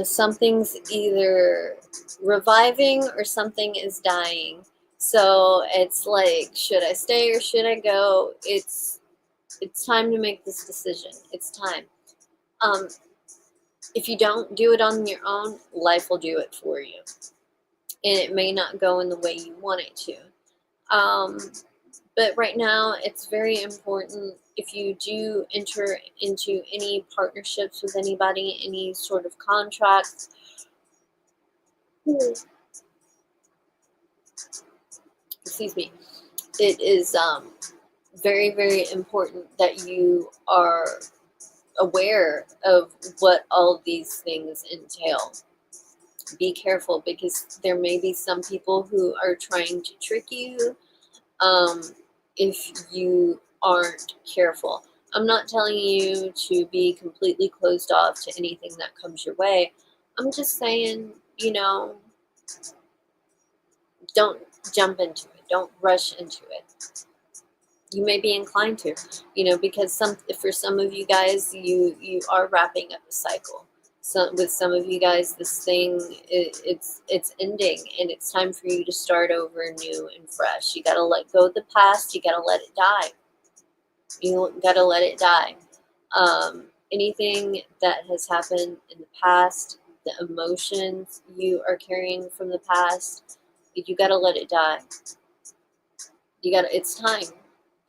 Something's either reviving or something is dying. So it's like, should I stay or should I go? It's time to make this decision. It's time. If you don't do it on your own, life will do it for you. And it may not go in the way you want it to. But right now, it's very important, if you do enter into any partnerships with anybody, any sort of contracts, excuse me, it is very, very important that you are aware of what all of these things entail. Be careful, because there may be some people who are trying to trick you if you aren't careful. I'm not telling you to be completely closed off to anything that comes your way. I'm just saying, don't jump into it. Don't rush into it. You may be inclined to, because for some of you guys, you are wrapping up a cycle. So with some of you guys, this thing, it's ending, and it's time for you to start over new and fresh. You got to let go of the past. You got to let it die. You got to let it die. Anything that has happened in the past, the emotions you are carrying from the past, you got to let it die. It's time.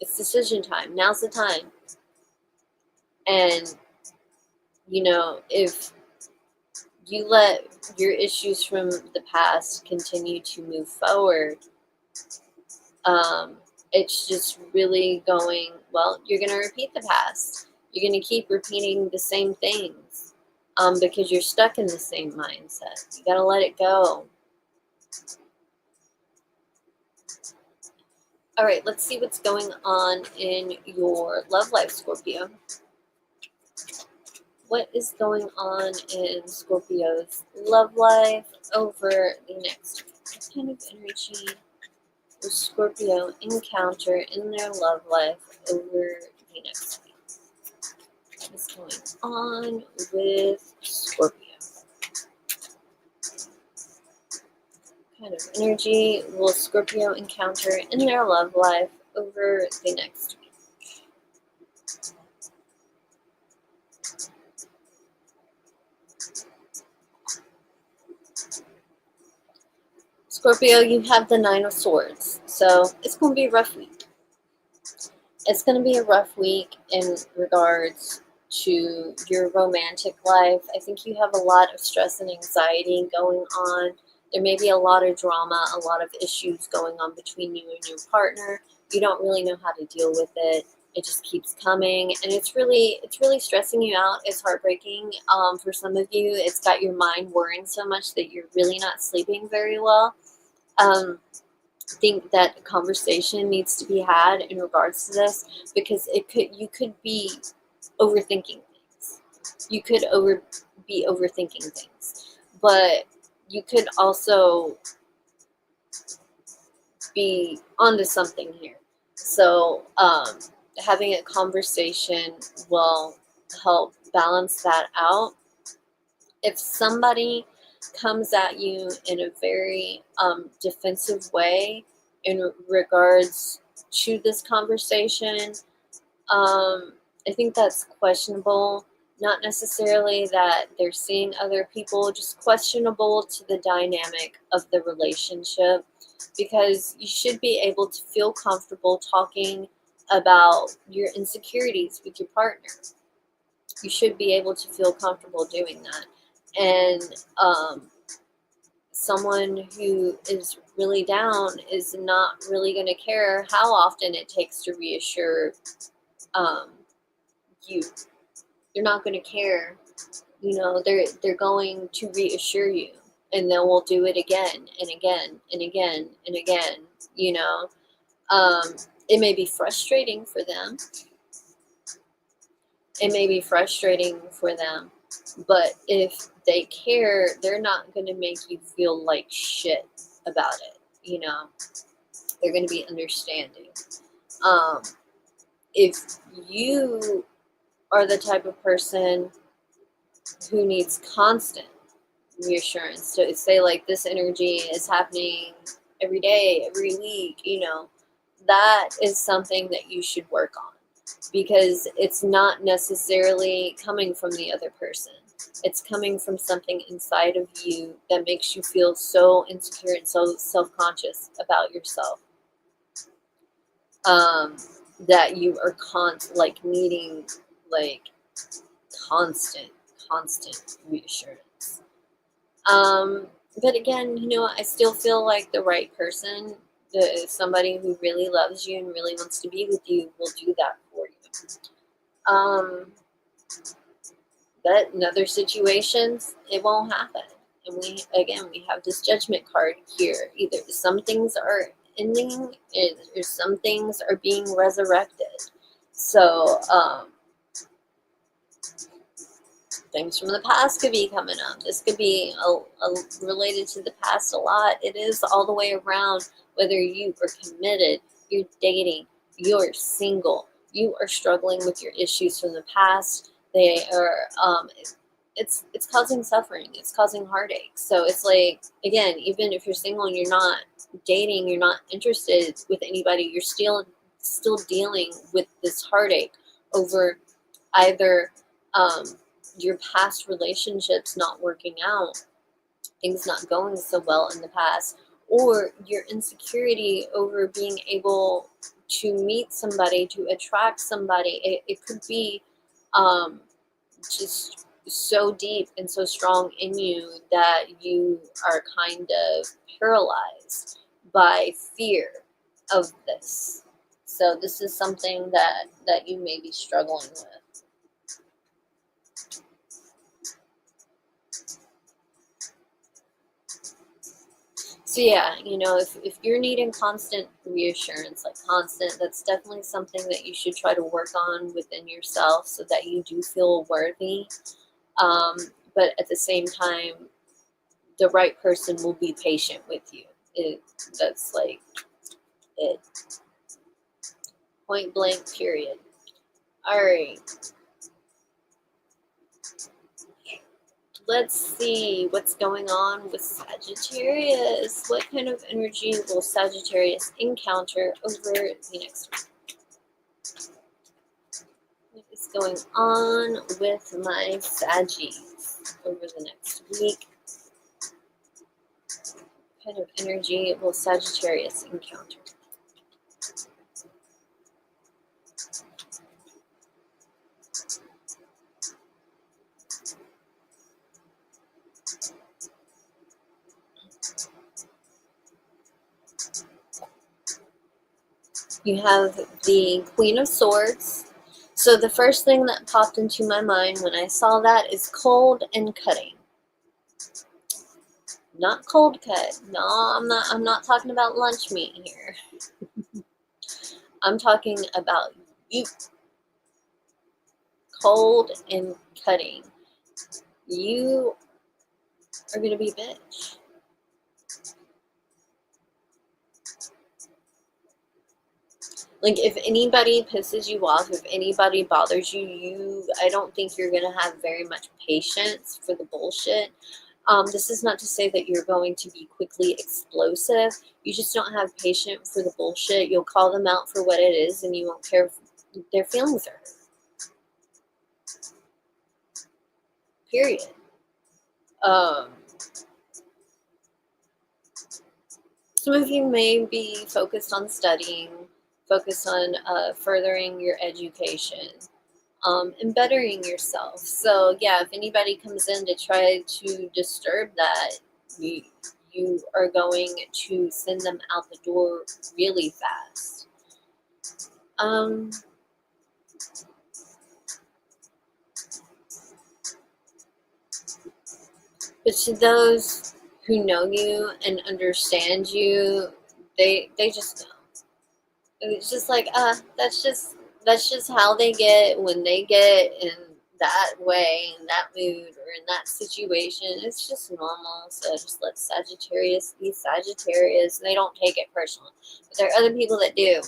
It's decision time. Now's the time. And, if you let your issues from the past continue to move forward, it's just really going, well, you're going to repeat the past. You're going to keep repeating the same things because you're stuck in the same mindset. You got to let it go. All right, let's see what's going on in your love life, Scorpio. What is going on in Scorpio's love life over the next week? What kind of energy will Scorpio encounter in their love life over the next week? What is going on with Scorpio? What kind of energy will Scorpio encounter in their love life over the next week? Scorpio, you have the Nine of Swords. So it's going to be a rough week. It's going to be a rough week in regards to your romantic life. I think you have a lot of stress and anxiety going on. There may be a lot of drama, a lot of issues going on between you and your partner. You don't really know how to deal with it. It just keeps coming, and it's really stressing you out. It's heartbreaking. For some of you, it's got your mind worrying so much that you're really not sleeping very well. Think that a conversation needs to be had in regards to this, because you could be overthinking things. You could be overthinking things, but you could also be onto something here. So having a conversation will help balance that out. If somebody comes at you in a very defensive way in regards to this conversation, I think that's questionable. Not necessarily that they're seeing other people, just questionable to the dynamic of the relationship, because you should be able to feel comfortable talking about your insecurities with your partner. You should be able to feel comfortable doing that. And someone who is really down is not really going to care how often it takes to reassure you. They're not going to care. They're going to reassure you, and then we'll do it again and again and again and again. You know, it may be frustrating for them. It may be frustrating for them, but if they care, they're not going to make you feel like shit about it. They're going to be understanding. If you are the type of person who needs constant reassurance, so say like this energy is happening every day, every week, that is something that you should work on, because it's not necessarily coming from the other person. It's coming from something inside of you that makes you feel so insecure and so self-conscious about yourself, that you are needing like constant reassurance. But again, I still feel like the right person, somebody who really loves you and really wants to be with you, will do that for you. But in other situations, it won't happen. And we have this Judgment card here. Either some things are ending, or some things are being resurrected. So things from the past could be coming up. This could be related to the past a lot. It is all the way around, whether you are committed, you're dating, you're single, you are struggling with your issues from the past. They are, it's causing suffering. It's causing heartache. So it's like, again, even if you're single and you're not dating, you're not interested with anybody, you're still dealing with this heartache over either your past relationships not working out, things not going so well in the past, or your insecurity over being able to meet somebody, to attract somebody. It could be just so deep and so strong in you that you are kind of paralyzed by fear of this. So this is something that you may be struggling with. So yeah, if you're needing constant reassurance, like constant, that's definitely something that you should try to work on within yourself, so that you do feel worthy. But at the same time, the right person will be patient with you. That's like it. Point blank, period. All right. Let's see what's going on with Sagittarius. What kind of energy will Sagittarius encounter over the next week? What is going on with my Saggies over the next week? What kind of energy will Sagittarius encounter? You have the Queen of Swords. So the first thing that popped into my mind when I saw that is cold and cutting. Not cold cut. No, I'm not talking about lunch meat here. I'm talking about you. Cold and cutting. You are going to be a bitch. Like, if anybody pisses you off, if anybody bothers you, I don't think you're going to have very much patience for the bullshit. This is not to say that you're going to be quickly explosive. You just don't have patience for the bullshit. You'll call them out for what it is, and you won't care if their feelings are hurt. Period. Some of you may be focused on studying, focused on furthering your education, and bettering yourself. So yeah, if anybody comes in to try to disturb that, you are going to send them out the door really fast. But to those who know you and understand you, they just know. It's just like, that's just how they get when they get in that way, in that mood, or in that situation. It's just normal. So just let Sagittarius be Sagittarius. They don't take it personally. But there are other people that do.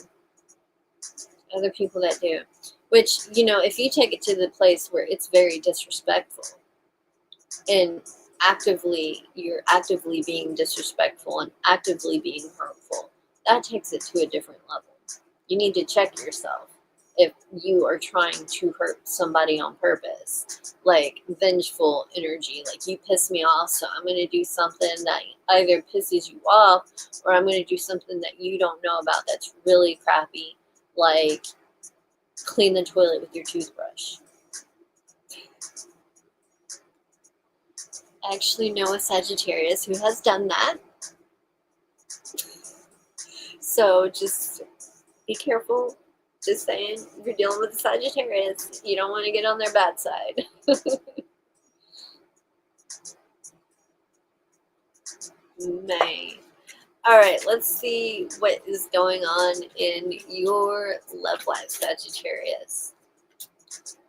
Other people that do. Which, if you take it to the place where it's very disrespectful, and you're actively being disrespectful and actively being hurtful, that takes it to a different level. You need to check yourself if you are trying to hurt somebody on purpose, like vengeful energy, like you piss me off, so I'm going to do something that either pisses you off, or I'm going to do something that you don't know about that's really crappy, like clean the toilet with your toothbrush. I actually know a Sagittarius who has done that. So just be careful. Just saying, if you're dealing with a Sagittarius, you don't want to get on their bad side. May. Alright, let's see what is going on in your love life, Sagittarius.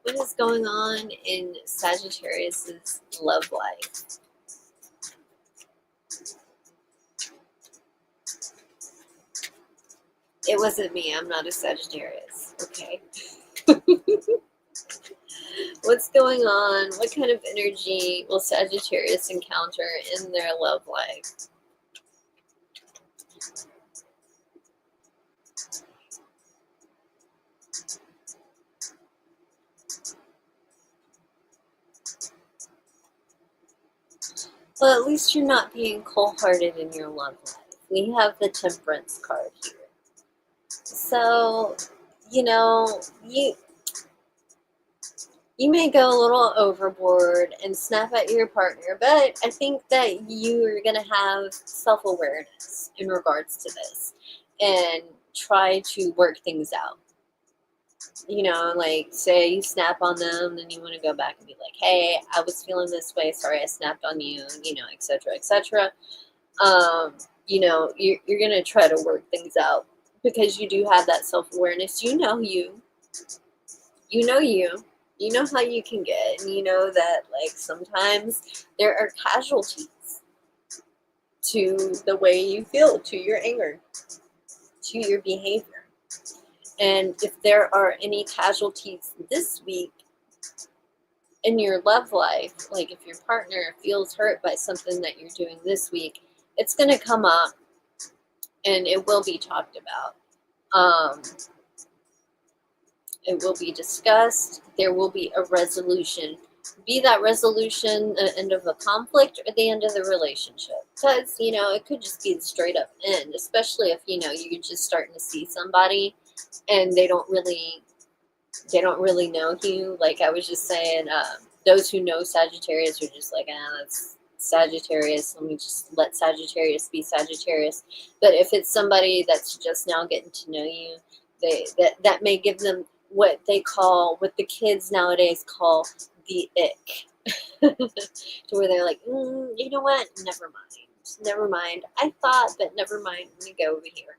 What is going on in Sagittarius's love life? It wasn't me. I'm not a Sagittarius. Okay. What's going on? What kind of energy will Sagittarius encounter in their love life? Well, at least you're not being cold-hearted in your love life. We have the Temperance card here. So, you may go a little overboard and snap at your partner, but I think that you are going to have self-awareness in regards to this and try to work things out. Like, say you snap on them, then you want to go back and be like, hey, I was feeling this way, sorry I snapped on you, etc., etc. You're going to try to work things out because you do have that self-awareness. You know how you can get, and you know that, like, sometimes there are casualties to the way you feel, to your anger, to your behavior. And if there are any casualties this week in your love life, like if your partner feels hurt by something that you're doing this week, it's going to come up and it will be talked about. It will be discussed. There will be a resolution. Be that resolution the end of a conflict or the end of the relationship. Because, you know, it could just be the straight up end, especially if, you know, you're just starting to see somebody and they don't really know you. Like I was just saying, those who know Sagittarius are just like, that's Sagittarius. Let me just let Sagittarius be Sagittarius. But if it's somebody that's just now getting to know you, that may give them what the kids nowadays call the ick. To where they're like, you know what? Never mind. Never mind. I thought, but never mind. Let me go over here.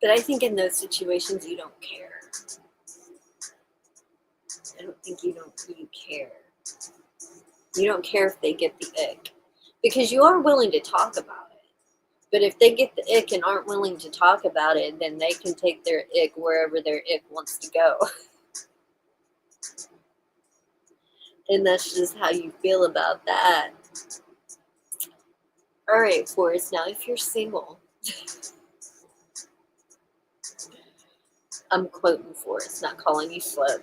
But I think in those situations, you don't care. I don't think you care. You don't care if they get the ick. Because you are willing to talk about it. But if they get the ick and aren't willing to talk about it, then they can take their ick wherever their ick wants to go. And that's just how you feel about that. All right, Forrest, now if you're single, I'm quoting Forrest, not calling you slut.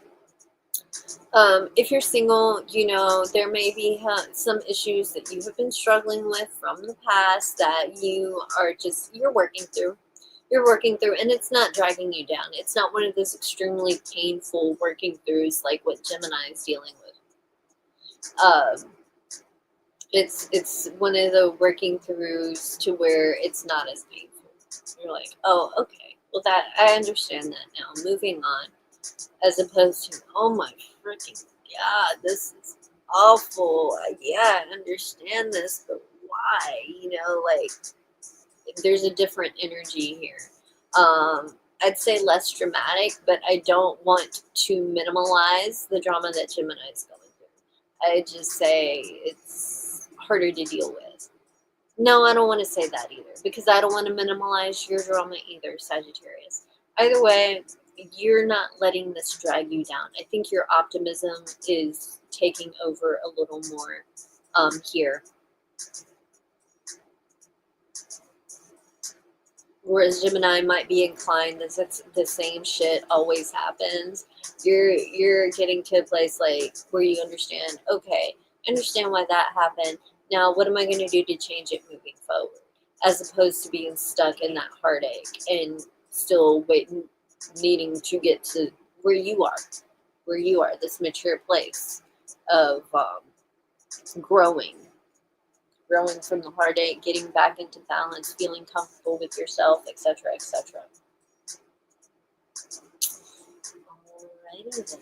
If you're single, you know, there may be some issues that you have been struggling with from the past that you're working through. You're working through, and it's not dragging you down. It's not one of those extremely painful working throughs like what Gemini is dealing with. It's one of the working throughs to where it's not as painful. You're like, oh, okay. Well, I understand that now. Moving on. As opposed to, oh my freaking God, this is awful. Yeah, I understand this, but why? You know, like, there's a different energy here. I'd say less dramatic, but I don't want to minimalize the drama that Gemini is going through. I just say it's harder to deal with. No, I don't want to say that either, because I don't want to minimalize your drama either, Sagittarius. Either way, you're not letting this drag you down. I think your optimism is taking over a little more here. Whereas Gemini might be inclined that the same shit always happens. You're getting to a place like where you understand, okay, I understand why that happened. Now what am I going to do to change it moving forward? As opposed to being stuck in that heartache and still needing to get to where you are, this mature place of growing from the heartache, getting back into balance, feeling comfortable with yourself, etc., etc. Alrighty then.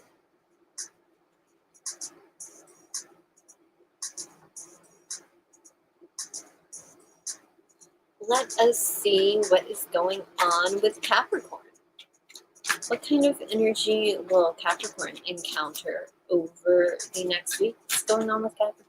Let us see what is going on with Capricorn. What kind of energy will Capricorn encounter over the next week? What's going on with Capricorn?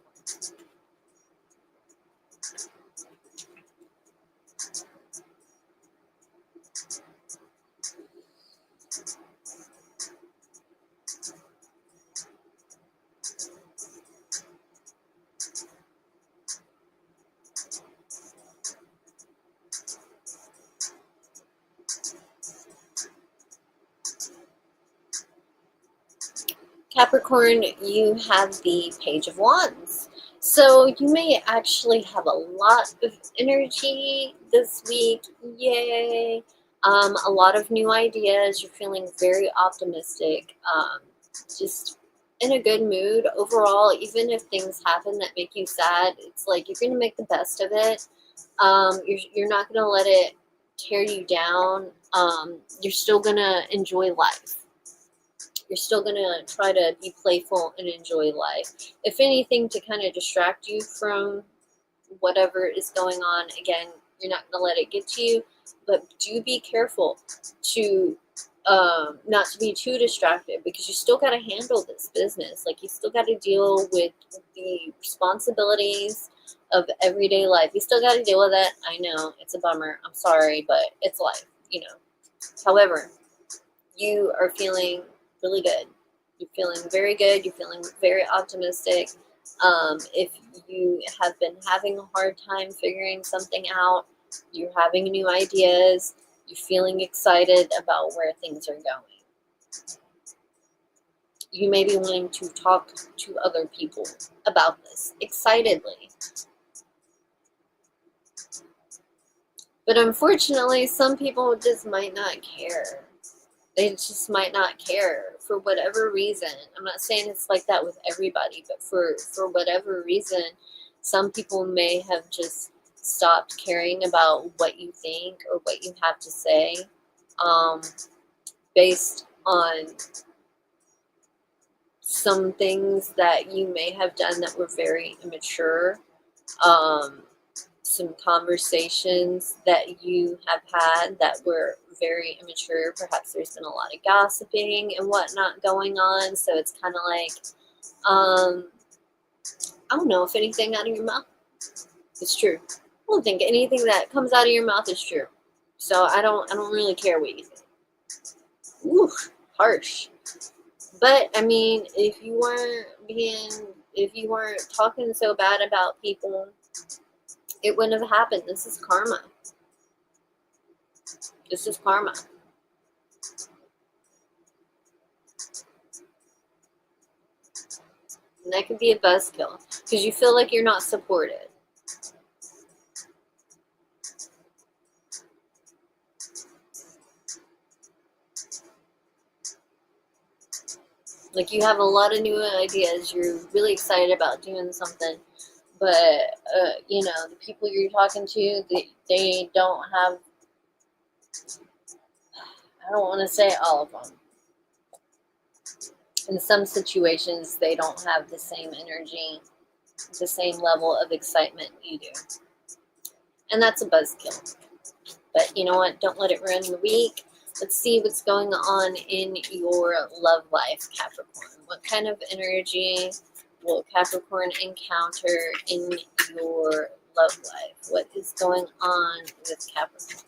Capricorn, you have the Page of Wands. So you may actually have a lot of energy this week. Yay. A lot of new ideas. You're feeling very optimistic. Just in a good mood overall. Even if things happen that make you sad, it's like you're going to make the best of it. You're not going to let it tear you down. You're still going to enjoy life. You're still going to try to be playful and enjoy life. If anything, to kind of distract you from whatever is going on, again, you're not going to let it get to you, but do be careful to not to be too distracted, because you still got to handle this business. Like, you still got to deal with the responsibilities of everyday life. You still got to deal with it. I know it's a bummer. I'm sorry, but it's life, you know. However, you are feeling really good. You're feeling very good. You're feeling very optimistic. If you have been having a hard time figuring something out, you're having new ideas. You're feeling excited about where things are going. You may be wanting to talk to other people about this excitedly. But unfortunately, some people just might not care. They just might not care for whatever reason. I'm not saying it's like that with everybody, but for whatever reason, some people may have just stopped caring about what you think or what you have to say, um, based on some things that you may have done that were very immature. Um, some conversations that you have had that were very immature. Perhaps there's been a lot of gossiping and whatnot going on. So it's kind of like, I don't know if anything out of your mouth is true. I don't think anything that comes out of your mouth is true. So I don't really care what you think. Ooh, harsh. But I mean, if you weren't talking so bad about people, it wouldn't have happened. This is karma. This is karma. And that could be a buzzkill because you feel like you're not supported. Like you have a lot of new ideas. You're really excited about doing something. But, the people you're talking to, they don't have, I don't want to say all of them. In some situations, they don't have the same energy, the same level of excitement you do. And that's a buzzkill. But you know what? Don't let it ruin the week. Let's see what's going on in your love life, Capricorn. What kind of energy will Capricorn encounter in your love life? What is going on with Capricorn?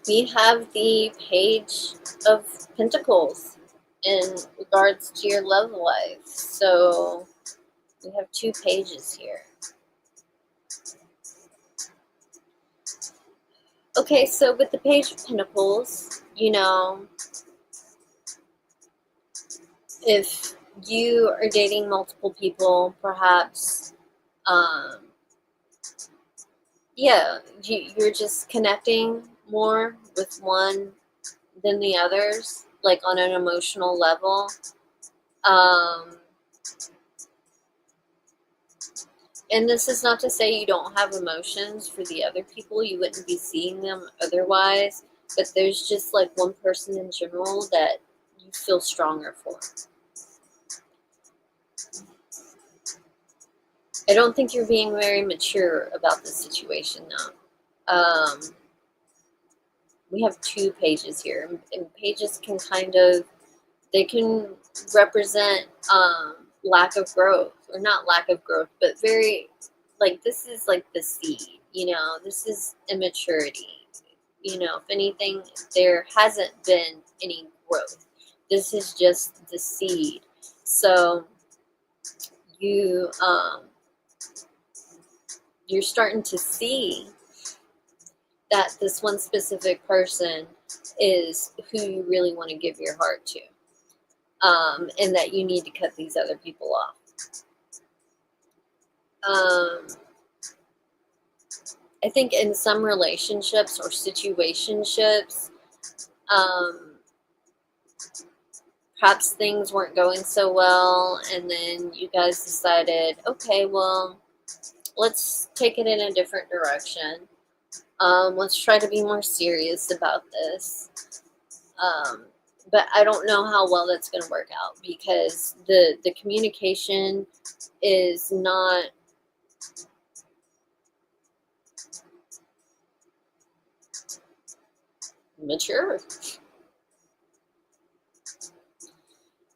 We have the Page of Pentacles in regards to your love life. So we have two pages here. Okay, so with the Page of Pentacles, if you are dating multiple people, perhaps, you're just connecting more with one than the others, like on an emotional level. And this is not to say you don't have emotions for the other people. You wouldn't be seeing them otherwise. But there's just like one person in general that you feel stronger for. I don't think you're being very mature about this situation, though. We have two pages here. And pages can they can represent lack of growth. Or not lack of growth, but very, like, this is like the seed. This is immaturity. If anything, there hasn't been any growth. This is just the seed. So you're starting to see that this one specific person is who you really want to give your heart to, and that you need to cut these other people off. I think in some relationships or situationships, perhaps things weren't going so well, and then you guys decided, okay, well, let's take it in a different direction. Let's try to be more serious about this. But I don't know how well that's going to work out because the communication is not mature.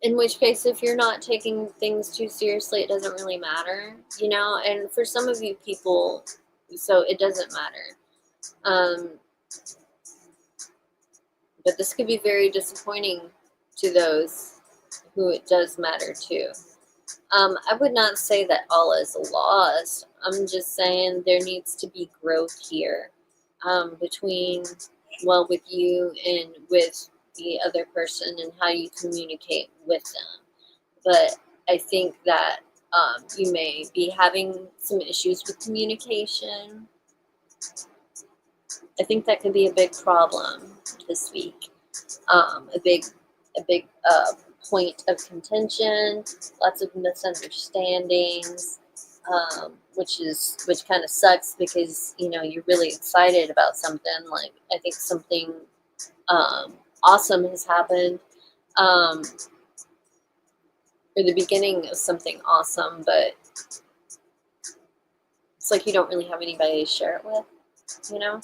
In which case, if you're not taking things too seriously, it doesn't really matter, and for some of you people, so it doesn't matter. But this could be very disappointing to those who it does matter to. I would not say that all is lost. I'm just saying there needs to be growth here, between, well, with you and with the other person and how you communicate with them. But I think that you may be having some issues with communication. I think that could be a big problem this week. A big point of contention, lots of misunderstandings, which kind of sucks because you're really excited about something. Like, I think something awesome has happened, um, or the beginning of something awesome, but it's like you don't really have anybody to share it with, you know?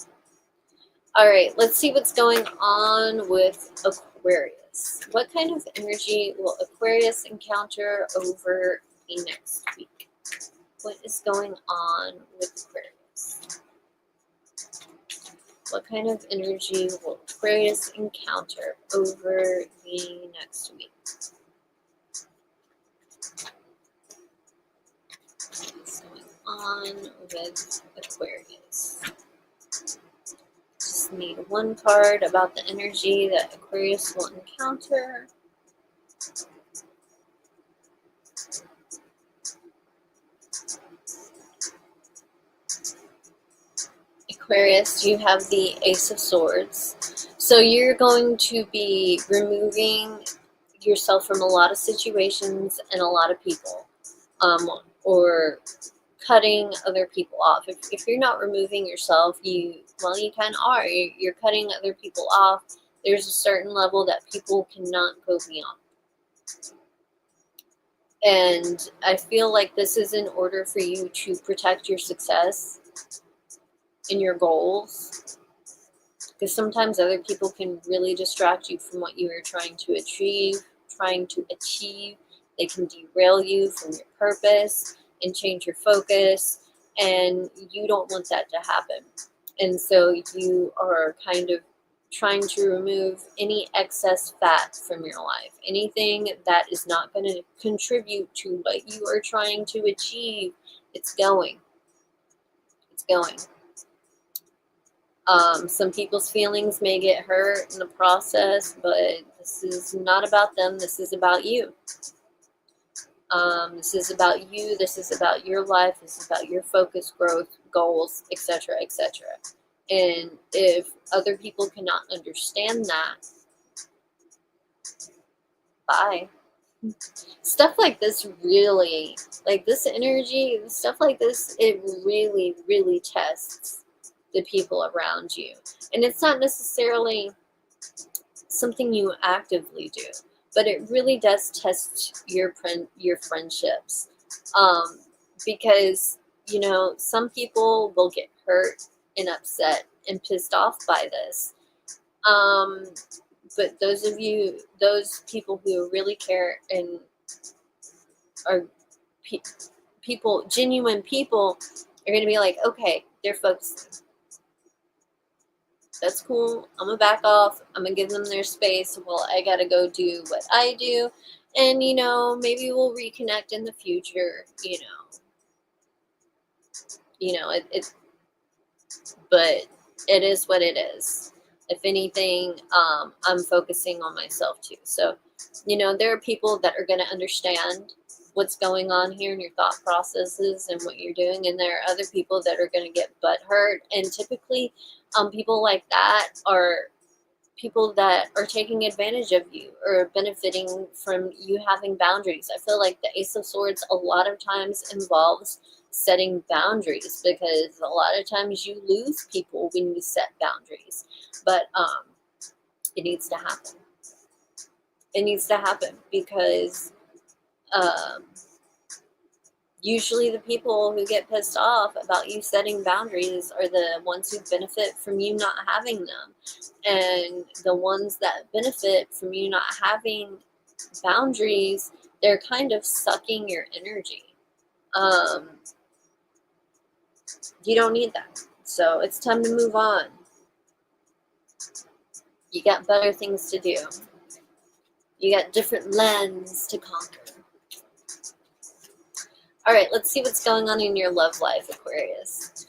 All right, let's see what's going on with Aquarius. What kind of energy will Aquarius encounter over the next week? What is going on with Aquarius? What kind of energy will Aquarius encounter over the next week? What's going on with Aquarius? Just need one card about the energy that Aquarius will encounter. Aquarius, you have the Ace of Swords. So you're going to be removing yourself from a lot of situations and a lot of people, or cutting other people off. If you're not removing yourself, you kind of are. You're cutting other people off. There's a certain level that people cannot go beyond. And I feel like this is in order for you to protect your success and your goals. Because sometimes other people can really distract you from what you are trying to achieve. They can derail you from your purpose and change your focus. And you don't want that to happen. And so you are kind of trying to remove any excess fat from your life. Anything that is not going to contribute to what you are trying to achieve, it's going. It's going. Some people's feelings may get hurt in the process, but this is not about them. This is about you. This is about you. This is about your life. This is about your focus, growth, goals, etc., etc. And if other people cannot understand that, bye. Stuff like this really, like this energy, stuff like this, it really, really tests the people around you. And it's not necessarily something you actively do, but it really does test your friendships, because some people will get hurt and upset and pissed off by this, but those people who really care and are genuine people, are going to be like, okay, they're focusing. That's cool. I'm going to back off. I'm going to give them their space while I got to go do what I do. And, maybe we'll reconnect in the future, but it is what it is. If anything, I'm focusing on myself too. So, there are people that are going to understand what's going on here in your thought processes and what you're doing. And there are other people that are going to get butthurt. And typically, people like that are people that are taking advantage of you or benefiting from you having boundaries. I feel like the Ace of Swords a lot of times involves setting boundaries, because a lot of times you lose people when you set boundaries. But it needs to happen. It needs to happen because usually the people who get pissed off about you setting boundaries are the ones who benefit from you not having them. And the ones that benefit from you not having boundaries, they're kind of sucking your energy. You don't need that. So it's time to move on. You got better things to do. You got different lands to conquer. All right, let's see what's going on in your love life, Aquarius.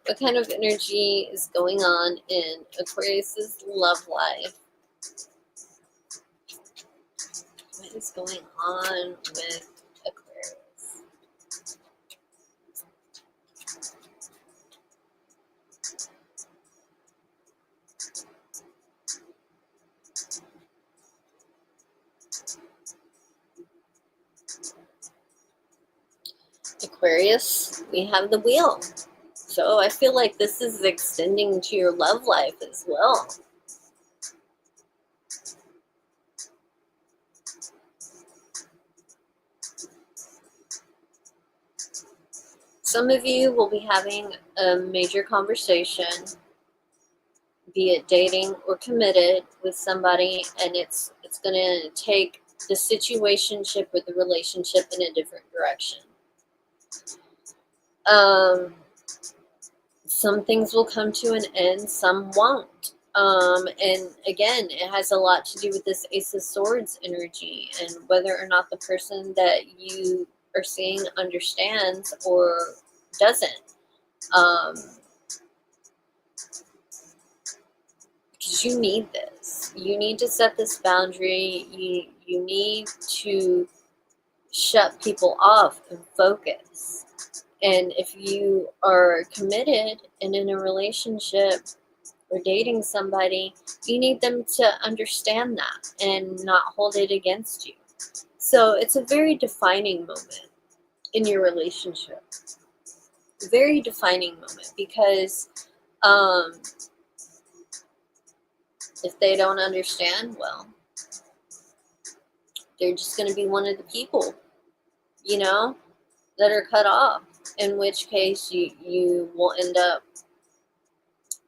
What kind of energy is going on in Aquarius's love life? What is going on with Aquarius? Aquarius, we have the wheel. So I feel like this is extending to your love life as well. Some of you will be having a major conversation, be it dating or committed with somebody, and it's going to take the situationship or the relationship in a different direction. Some things will come to an end, some won't. And again, it has a lot to do with this Ace of Swords energy and whether or not the person that you are seeing understands or doesn't. Because you need this. You need to set this boundary. You need to shut people off and focus. And if you are committed and in a relationship or dating somebody, you need them to understand that and not hold it against you. So it's a very defining moment in your relationship. Very defining moment because if they don't understand, well, they're just going to be one of the people, that are cut off. In which case you will end up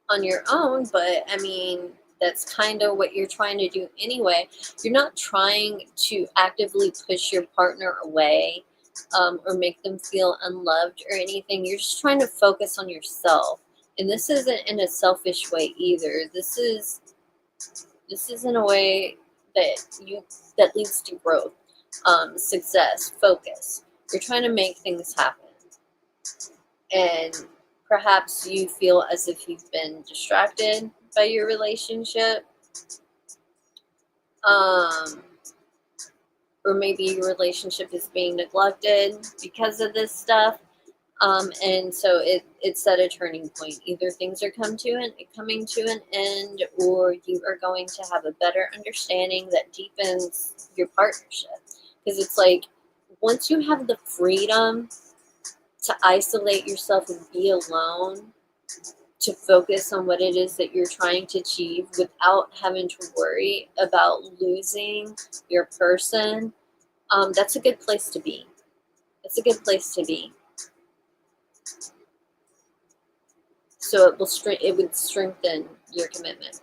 on your own, but I mean, that's kind of what you're trying to do anyway. You're not trying to actively push your partner away or make them feel unloved or anything. You're just trying to focus on yourself. And this isn't in a selfish way either. This is in a way that leads to growth, success, focus. You're trying to make things happen. And perhaps you feel as if you've been distracted by your relationship. Or maybe your relationship is being neglected because of this stuff. And so it's at a turning point. Either things are coming to an end, or you are going to have a better understanding that deepens your partnership. Because it's like, once you have the freedom to isolate yourself and be alone, to focus on what it is that you're trying to achieve without having to worry about losing your person, that's a good place to be. It's a good place to be. So it would strengthen your commitment.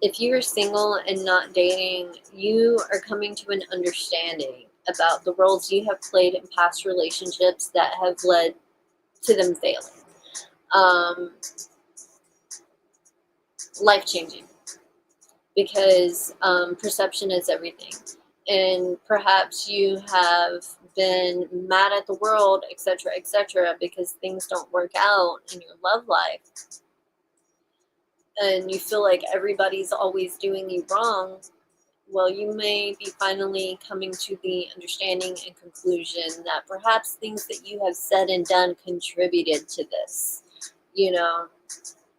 If you are single and not dating, you are coming to an understanding about the roles you have played in past relationships that have led to them failing. Life-changing, because perception is everything. And perhaps you have been mad at the world, etc., because things don't work out in your love life. And you feel like everybody's always doing you wrong. Well, you may be finally coming to the understanding and conclusion that perhaps things that you have said and done contributed to this,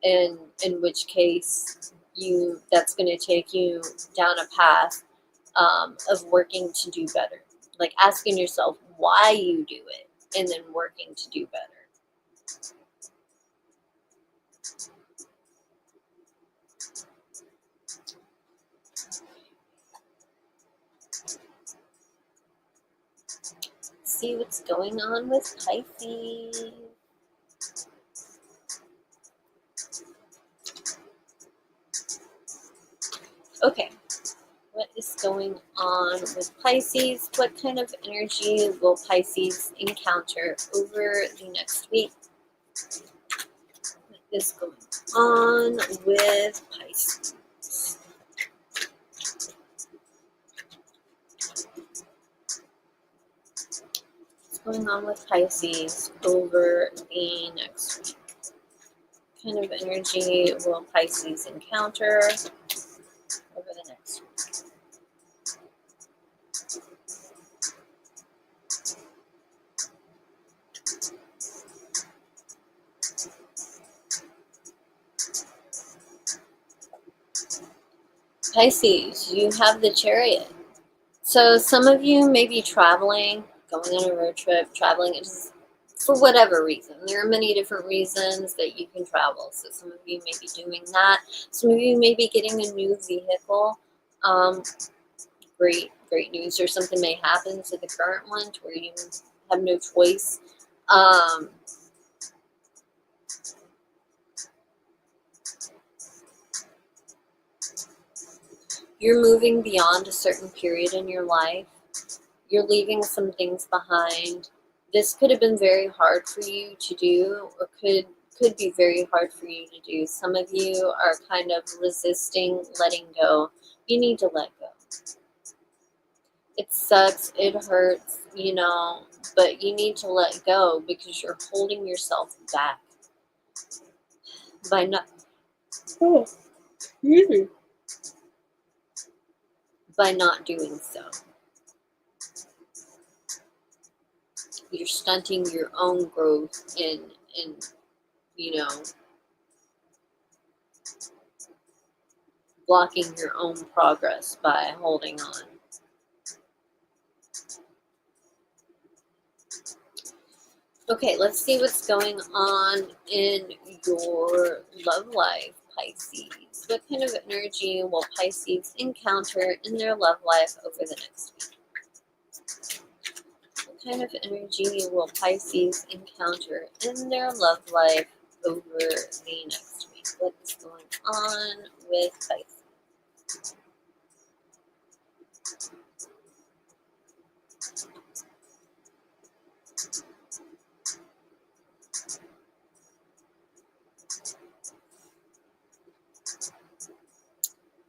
and in which case that's going to take you down a path of working to do better, like asking yourself why you do it and then working to do better. See what's going on with Pisces. Okay, what is going on with Pisces? What kind of energy will Pisces encounter over the next week? What is going on with Pisces? going on with Pisces over the next week? What kind of energy will Pisces encounter over the next week? Pisces, you have the Chariot. So some of you may be traveling, going on a road trip, traveling just for whatever reason. There are many different reasons that you can travel. So some of you may be doing that. Some of you may be getting a new vehicle. Great news, or something may happen to the current one to where you have no choice. You're moving beyond a certain period in your life. You're leaving some things behind. This could have been very hard for you to do, or could be very hard for you to do. Some of you are kind of resisting letting go. You need to let go. It sucks, it hurts, but you need to let go because you're holding yourself back by not by not doing so. You're stunting your own growth and blocking your own progress by holding on. Okay, let's see what's going on in your love life, Pisces. What kind of energy will Pisces encounter in their love life over the next week? What kind of energy will Pisces encounter in their love life over the next week? What's going on with Pisces?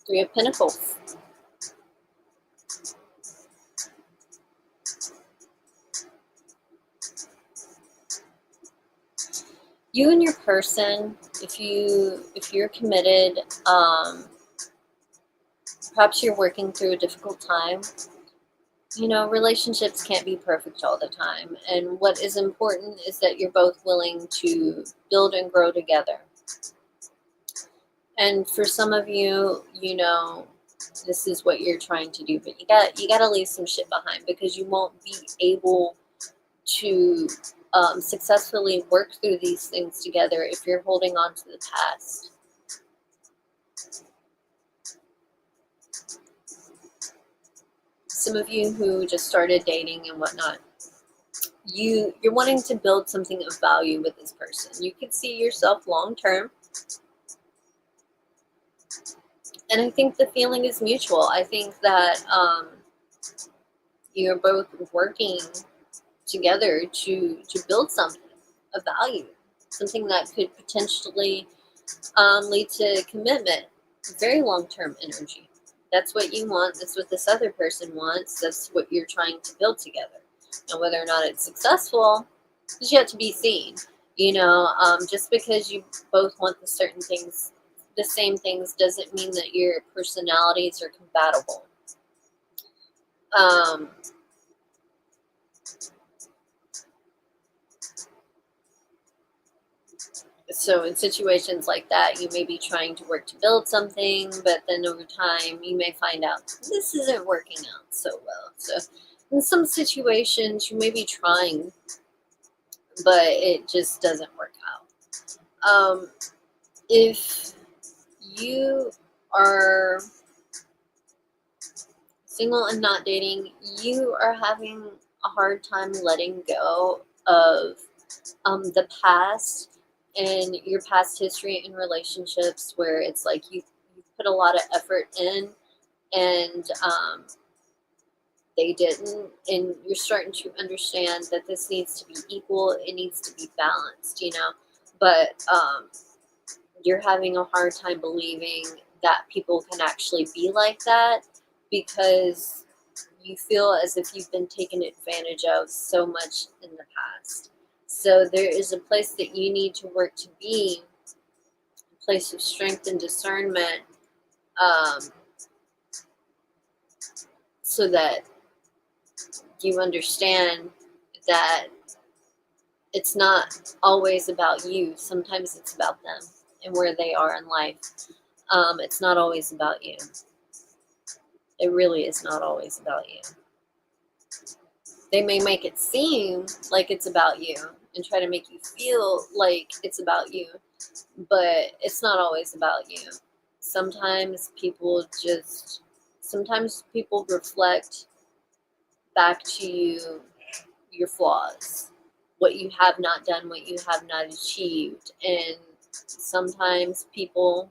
Three of Pentacles. You and your person, if you're committed, perhaps you're working through a difficult time. Relationships can't be perfect all the time. And what is important is that you're both willing to build and grow together. And for some of you, this is what you're trying to do, but you got to leave some shit behind because you won't be able to successfully work through these things together if you're holding on to the past. Some of you who just started dating and whatnot, you're wanting to build something of value with this person. You could see yourself long term. And I think the feeling is mutual. I think that you're both working together to build something of value, something that could potentially lead to commitment, very long-term energy. That's what you want. That's what this other person wants. That's what you're trying to build together. And whether or not it's successful is yet to be seen. Just because you both want the same things, doesn't mean that your personalities are compatible. So in situations like that, you may be trying to work to build something, but then over time, you may find out this isn't working out so well. So in some situations, you may be trying, but it just doesn't work out. If you are single and not dating, you are having a hard time letting go of the past and your past history in relationships where it's like you put a lot of effort in and they didn't, and you're starting to understand that this needs to be equal, it needs to be balanced, but you're having a hard time believing that people can actually be like that because you feel as if you've been taken advantage of so much in the past. So there is a place that you need to work to be, a place of strength and discernment, um, so that you understand that it's not always about you. Sometimes it's about them and where they are in life. It's not always about you. It really is not always about you. They may make it seem like it's about you and try to make you feel like it's about you, but it's not always about you. Sometimes people reflect back to you your flaws, what you have not done, what you have not achieved. And sometimes people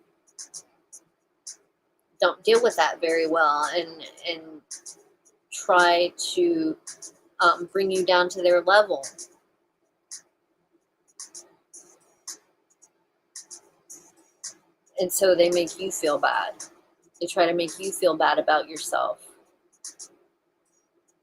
don't deal with that very well and try to bring you down to their level. And so they make you feel bad. They try to make you feel bad about yourself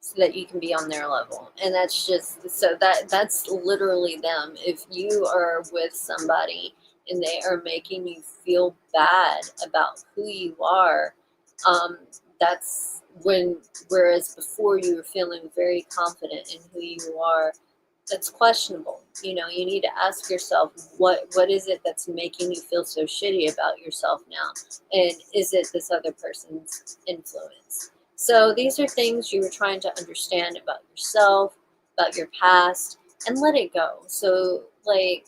so that you can be on their level. And that's just, so that's literally them. If you are with somebody and they are making you feel bad about who you are, that's when, whereas before you were feeling very confident in who you are, that's questionable. You know, you need to ask yourself, what is it that's making you feel so shitty about yourself now? And is it this other person's influence? So these are things you were trying to understand about yourself, about your past, and let it go. So, like,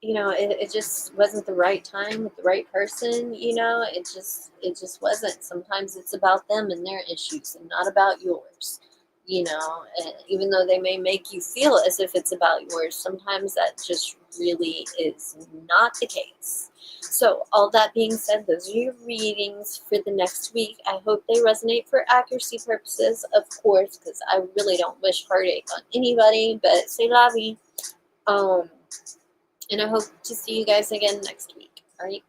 you know, it just wasn't the right time with the right person. You know, it just wasn't. Sometimes it's about them and their issues and not about yours. You know, and even though they may make you feel as if it's about yours, sometimes that just really is not the case. So all that being said, those are your readings for the next week. I hope they resonate for accuracy purposes, of course, because I really don't wish heartache on anybody, but c'est la vie. And I hope to see you guys again next week. All right.